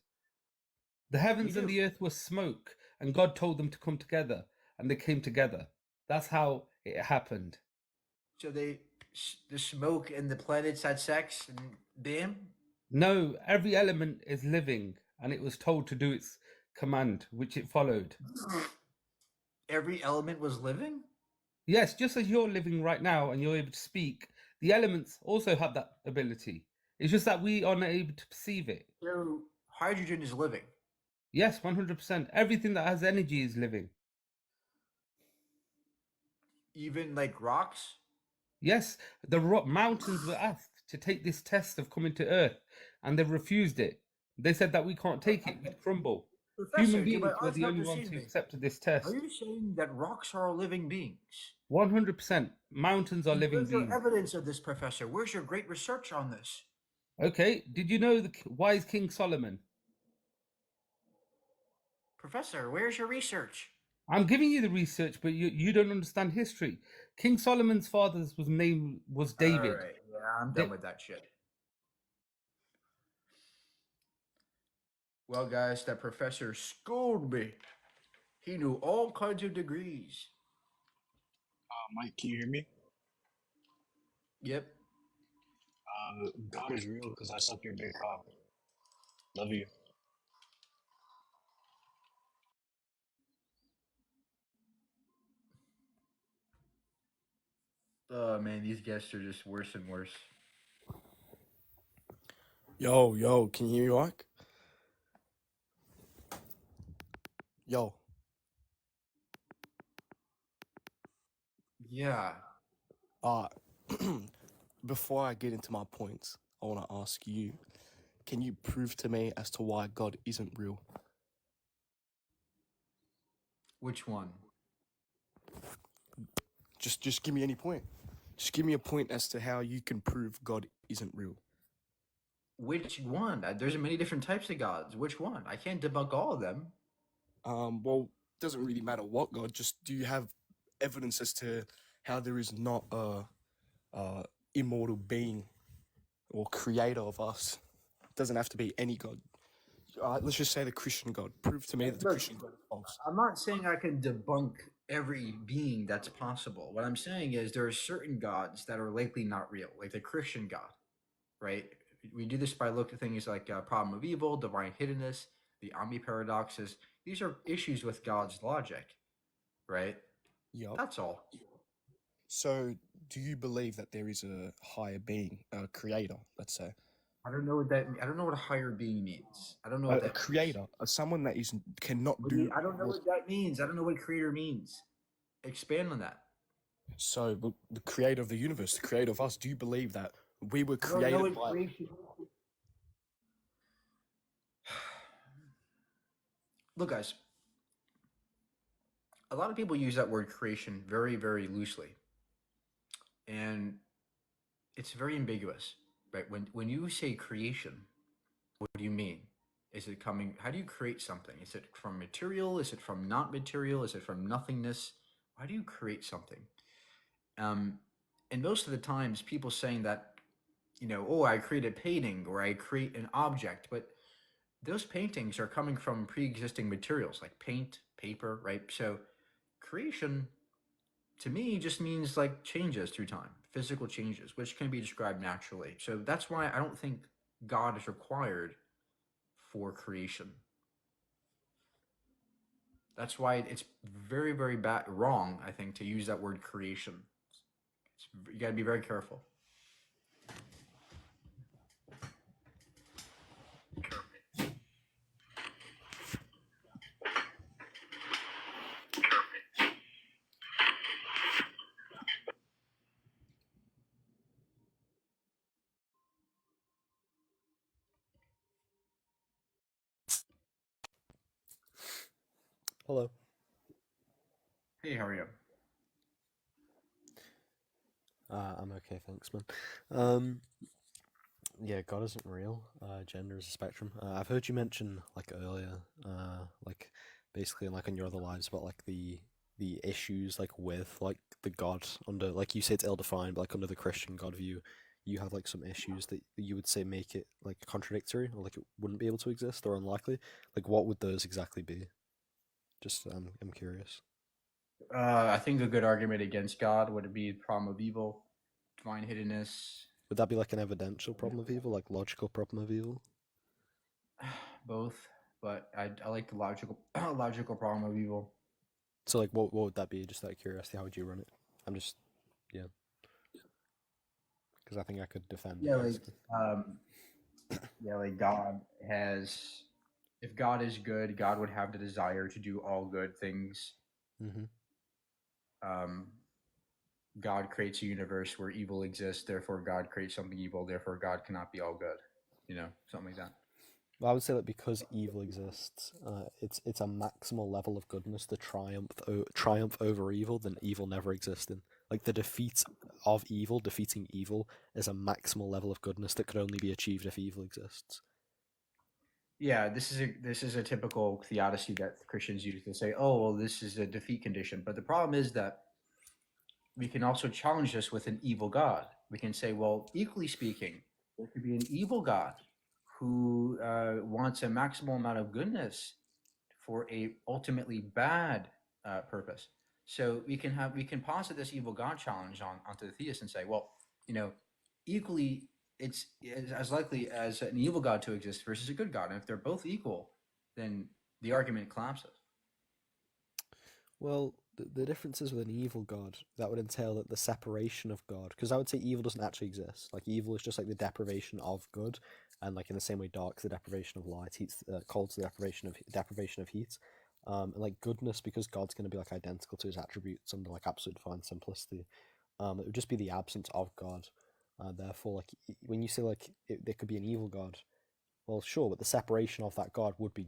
The heavens and do. the earth were smoke, and God told them to come together, and they came together. That's how it happened. So the smoke and the planets had sex, and bam. No, every element is living, and it was told to do its command, which it followed. Every element was living. Yes, just as you're living right now and you're able to speak, the elements also have that ability. It's just that we are not able to perceive it. So hydrogen is living. Yes, 100%. Everything that has energy is living. Even like rocks. Yes, the mountains were asked to take this test of coming to Earth, and they've refused it. They said that we can't take it, we'd crumble. Professor, Human do my beings were eyes the not only ones deceive who me? accepted this Are test. you saying that rocks are living beings? 100%. Mountains are living Where's your beings. evidence of this, Professor? Where's your great research on this? Okay, did you know the wise King Solomon? Professor, where's your research? I'm giving you the research, but you don't understand history. King Solomon's father's name was David. All right, yeah, I'm done with that shit. Well, guys, that professor schooled me. He knew all kinds of degrees. Mike, can you hear me? Yep. God is real because I suck your big cock. Love you. Oh man, these guests are just worse and worse. Yo, can you hear me, Mike? Yo. Yeah. Before I get into my points, I want to ask you, can you prove to me as to why God isn't real? Which one? Just give me any point. Just give me a point as to how you can prove God isn't real. Which one? There's many different types of gods. Which one? I can't debunk all of them. Well, doesn't really matter what God. Just do you have evidence as to how there is not a immortal being or creator of us? Doesn't have to be any God. Let's just say the Christian God. Prove to me that the Look, Christian God is false. I'm not saying I can debunk every being that's possible. What I'm saying is there are certain gods that are likely not real, like the Christian God, right? We do this by looking at things like problem of evil, divine hiddenness, the omni paradoxes. These are issues with God's logic, right? Yup. That's all. So, do you believe that there is a higher being, a creator, let's say? I don't know what a higher being means. I don't know A what that creator, someone that cannot do. I don't know what that means. I don't know what creator means. Expand on that. So, the creator of the universe, the creator of us, do you believe that we were I don't know created what by? creation. Look, guys. A lot of people use that word creation very, very loosely, and it's very ambiguous, right? When you say creation, what do you mean? Is it coming? How do you create something? Is it from material? Is it from not material? Is it from nothingness? Why do you create something? And most of the times, people saying that, oh, I create a painting or I create an object, but those paintings are coming from pre-existing materials like paint, paper, right? So creation to me just means like changes through time, physical changes, which can be described naturally. So that's why I don't think God is required for creation. That's why it's very, very wrong, I think, to use that word creation. You got to be very careful. Hello. Hey, how are you? I'm okay, thanks, man. Um, yeah, God isn't real. Gender is a spectrum. I've heard you mention like earlier, like basically like in your other lives about like the issues like with like the God under like you say it's ill-defined, but like under the Christian God view, you have like some issues that you would say make it like contradictory or like it wouldn't be able to exist or unlikely. Like what would those exactly be? Just I'm curious. I think a good argument against God would be the problem of evil, divine hiddenness, Would that be like an evidential problem of evil, like logical problem of evil? both. But I like the logical logical problem of evil. So like what would that be? Just out of curiosity, how would you run it? I'm just yeah, because I think I could defend Yeah, it like basically. um, yeah, like God has. If God is good, God would have the desire to do all good things. Mm-hmm. Um, God creates a universe where evil exists, therefore God creates something evil, therefore God cannot be all good. You know, something like that. Well, I would say that because evil exists, it's a maximal level of goodness to triumph over evil than evil never existing. Like the defeat of evil, defeating evil, is a maximal level of goodness that could only be achieved if evil exists. Yeah, this is a typical theodicy that Christians use. They say, "Oh, well, this is a defeat condition," but the problem is that we can also challenge this with an evil God. We can say, well, equally speaking, there could be an evil God who wants a maximal amount of goodness for a ultimately bad purpose. So we can posit this evil God challenge onto the theist and say, well, you know, equally it's as likely as an evil God to exist versus a good God. And if they're both equal, then the argument collapses. Well, the difference is with an evil god, that would entail that the separation of God, because I would say evil doesn't actually exist. Like evil is just like the deprivation of good, and like in the same way, dark's the deprivation of light, cold's the deprivation of heat. And like goodness, because God's going to be like identical to his attributes under like absolute divine simplicity. It would just be the absence of God. Therefore, like when you say like there could be an evil God, well, sure, but the separation of that God would be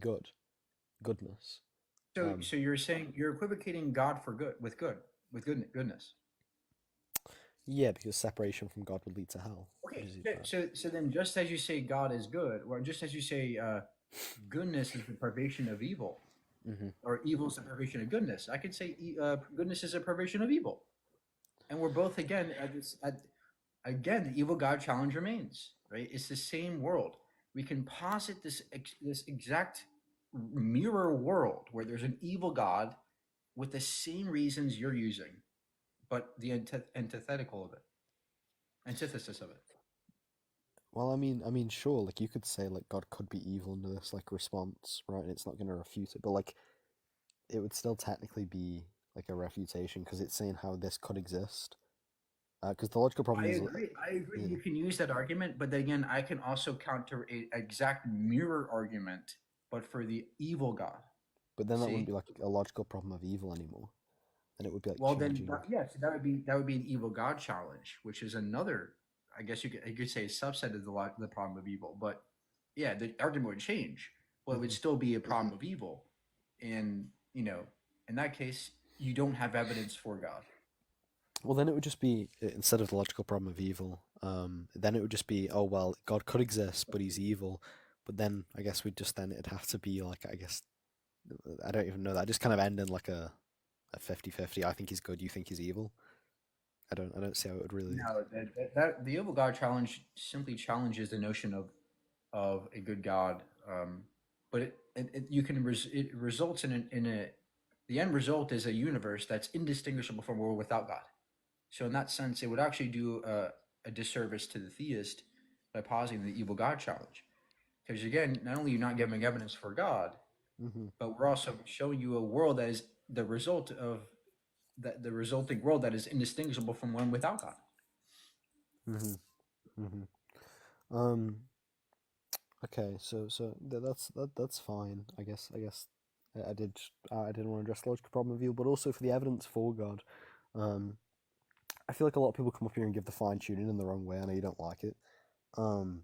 goodness. So you're saying you're equivocating God for good with goodness. Yeah, because separation from God would lead to hell, which Okay, is bad. so then just as you say God is good, or just as you say goodness is the privation of evil, Mm-hmm. or evil is the privation of goodness, I could say goodness is a privation of evil, and we're both again again the evil God challenge remains, right? It's the same world. We can posit this exact mirror world where there's an evil God with the same reasons you're using, but the antithetical of it, antithesis of it. Well, I mean, sure, like you could say like God could be evil under this like response, right? And it's not going to refute it, but like it would still technically be like a refutation because it's saying how this could exist. Because the logical I problem is, agree. I agree. yeah, You can use that argument, but then again, I can also counter a exact mirror argument, but for the evil God. but then that wouldn't See? be like a logical problem of evil anymore. Then it would be like Well, then changing. yes, that would be an evil God challenge, which is another. I guess you could say a subset of the problem of evil, but yeah, the argument would change. Well, it would Hmm. still be a problem of evil, and in that case, you don't have evidence for God. Well, then it would just be instead of the logical problem of evil, then it would just be, oh well, God could exist, but he's evil. But then I guess we'd just then it'd have to be like, I guess I don't even know that. I just kind of end in like a 50-50. I think he's good, you think he's evil. I don't see how it would really. No, that the evil God challenge simply challenges the notion of a good God, but you can it results in a the end result is a universe that's indistinguishable from a world without God. So in that sense, it would actually do a disservice to the theist by positing the evil God challenge, because again, not only are you not giving evidence for God, Hmm. but we're also showing you a world that is the result of the resulting world that is indistinguishable from one without God. Hmm. Hmm. Um. Okay. That's fine. I guess I didn't want to address the logical problem of evil, but also for the evidence for God. Um. I feel like a lot of people come up here and give the fine tuning in the wrong way. I know you don't like it. Um.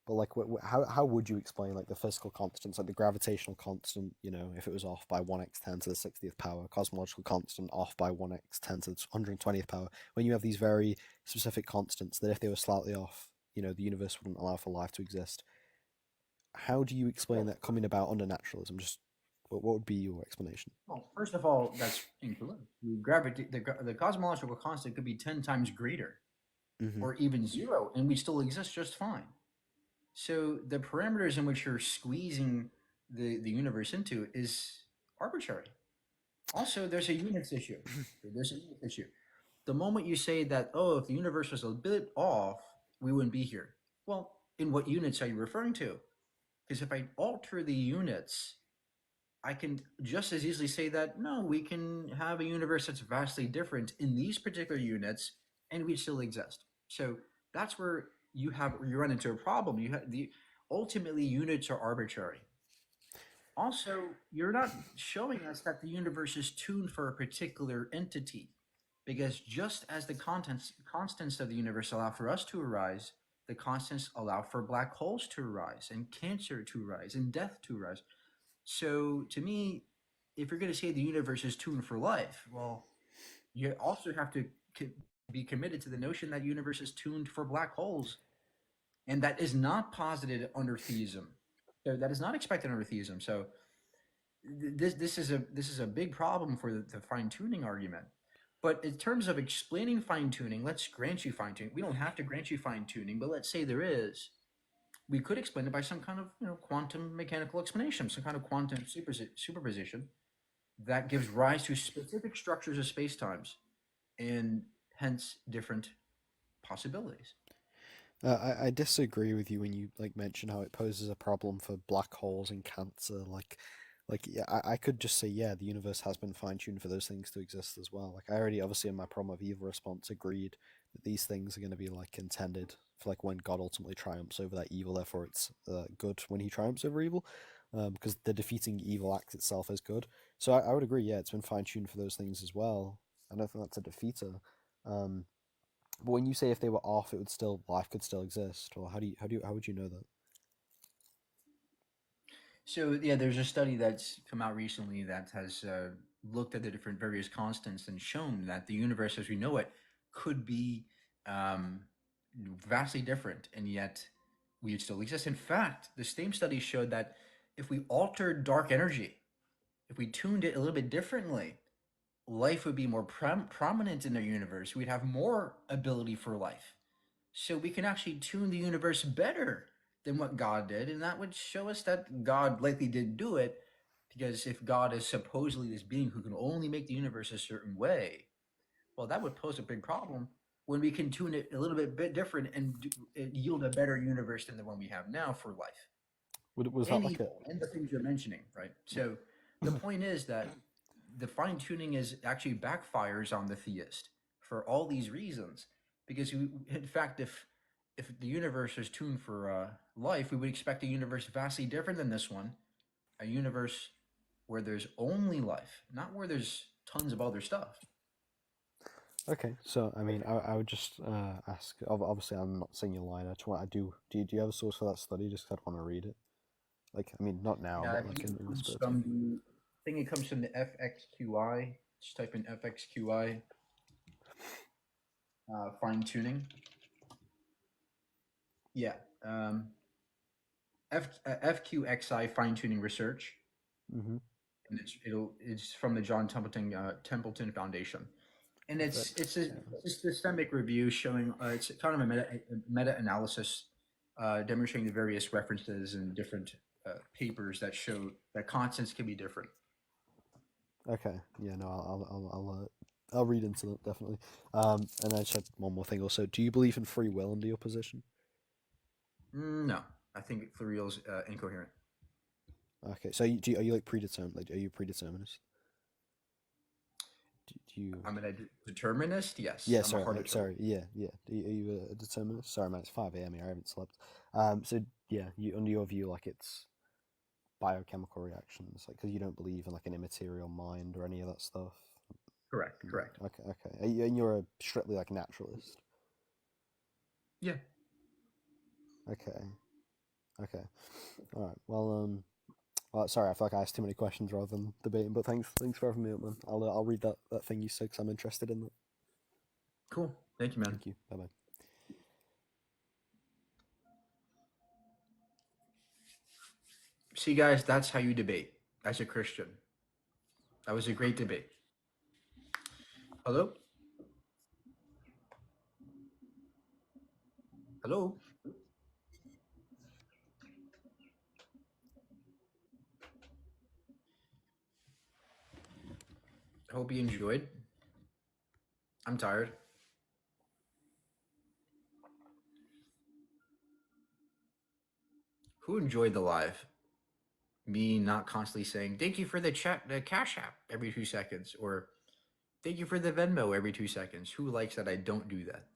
But like, how would you explain like the physical constants, like the gravitational constant? You know, if it was off by 1x10 to the 60th power, cosmological constant off by 1x10 to the 120th power. When you have these very specific constants that if they were slightly off, you know, the universe wouldn't allow for life to exist. How do you explain that coming about under naturalism? Just what would be your explanation? Well, first of all, that's incorrect. The cosmological constant could be 10 times greater Mm-hmm. or even zero, and we still exist just fine. So the parameters in which you're squeezing the universe into is arbitrary. Also, there's a units issue. There's a units issue. The moment you say that, oh, if the universe was a bit off, we wouldn't be here. Well, in what units are you referring to? Because if I alter the units, I can just as easily say that, no, we can have a universe that's vastly different in these particular units and we still exist. So that's where you run into a problem. You have ultimately units are arbitrary. Also, you're not showing us that the universe is tuned for a particular entity, because just as the constants of the universe allow for us to arise, the constants allow for black holes to arise and cancer to arise and death to arise. So to me, if you're going to say the universe is tuned for life, well, you also have to be committed to the notion that universe is tuned for black holes, and that is not posited under theism. So that is not expected under theism. So this is a big problem for the fine tuning argument. But in terms of explaining fine tuning, let's grant you fine tuning. We don't have to grant you fine tuning, but let's say there is. We could explain it by some kind of quantum mechanical explanation, some kind of quantum superposition that gives rise to specific structures of spacetimes, and hence different possibilities. I disagree with you when you like mention how it poses a problem for black holes and cancer. Like yeah, I could just say yeah, the universe has been fine tuned for those things to exist as well. Like I already obviously in my problem of evil response agreed that these things are going to be like intended for like when God ultimately triumphs over that evil. Therefore, it's good when he triumphs over evil, because the defeating evil act itself is good. So I would agree. Yeah, it's been fine tuned for those things as well. I don't think that's a defeater. But when you say if they were off, life could still exist, or how would you know that? So yeah, there's a study that's come out recently that has looked at the different various constants and shown that the universe as we know it could be um, vastly different, and yet we still exist. In fact, the same study showed that if we altered dark energy, if we tuned it a little bit differently, life would be more prominent in the universe. We'd have more ability for life. So we can actually tune the universe better than what God did. And that would show us that God likely did do it, because if God is supposedly this being who can only make the universe a certain way, well, that would pose a big problem when we can tune it a little bit different and yield a better universe than the one we have now for life. Was that like and the things you're mentioning, right? So the point is that the fine tuning is actually backfires on the theist for all these reasons, because in fact, if the universe is tuned for life, we would expect a universe vastly different than this one, a universe where there's only life, not where there's tons of other stuff. Okay, so I mean, I would just ask. Obviously, I'm not saying you're lying. Do you have a source for that study? Just 'cause I want to read it. Like, I mean, not now, Yeah, but like in the spare from time. I think it comes from the FXQI. Just type in FXQI fine tuning. Yeah, FQXI fine tuning research, Mm-hmm. and it's from the John Templeton Foundation, and it's a systemic review showing it's kind of a meta analysis demonstrating the various references and different papers that show that constants can be different. Okay. Yeah. No. I'll read into that definitely. And I just had one more thing. Also, do you believe in free will in your position? No, I think the real is incoherent. Okay. So are you like predetermined? Like, are you a predeterminist? Do you? I'm a determinist. Yes. Yeah. I'm Sorry. a hard Sorry. Yeah. Yeah. Are you a determinist? Sorry, man. It's 5 a.m. here. I haven't slept. So yeah, under your view, like it's biochemical reactions, like because you don't believe in like an immaterial mind or any of that stuff. Correct. Correct. Okay. Okay. And you're a strictly like naturalist. Yeah. Okay. Okay. All right. Well, sorry, I feel like I asked too many questions rather than debating. But thanks for having me up, man. I'll read that thing you said because I'm interested in that. Cool. Thank you, man. Thank you. Bye bye. See, guys, that's how you debate as a Christian. That was a great debate. Hello? Hello? I hope you enjoyed. I'm tired. Who enjoyed the live? Me not constantly saying, thank you for the Cash App every 2 seconds, or thank you for the Venmo every 2 seconds. Who likes that I don't do that?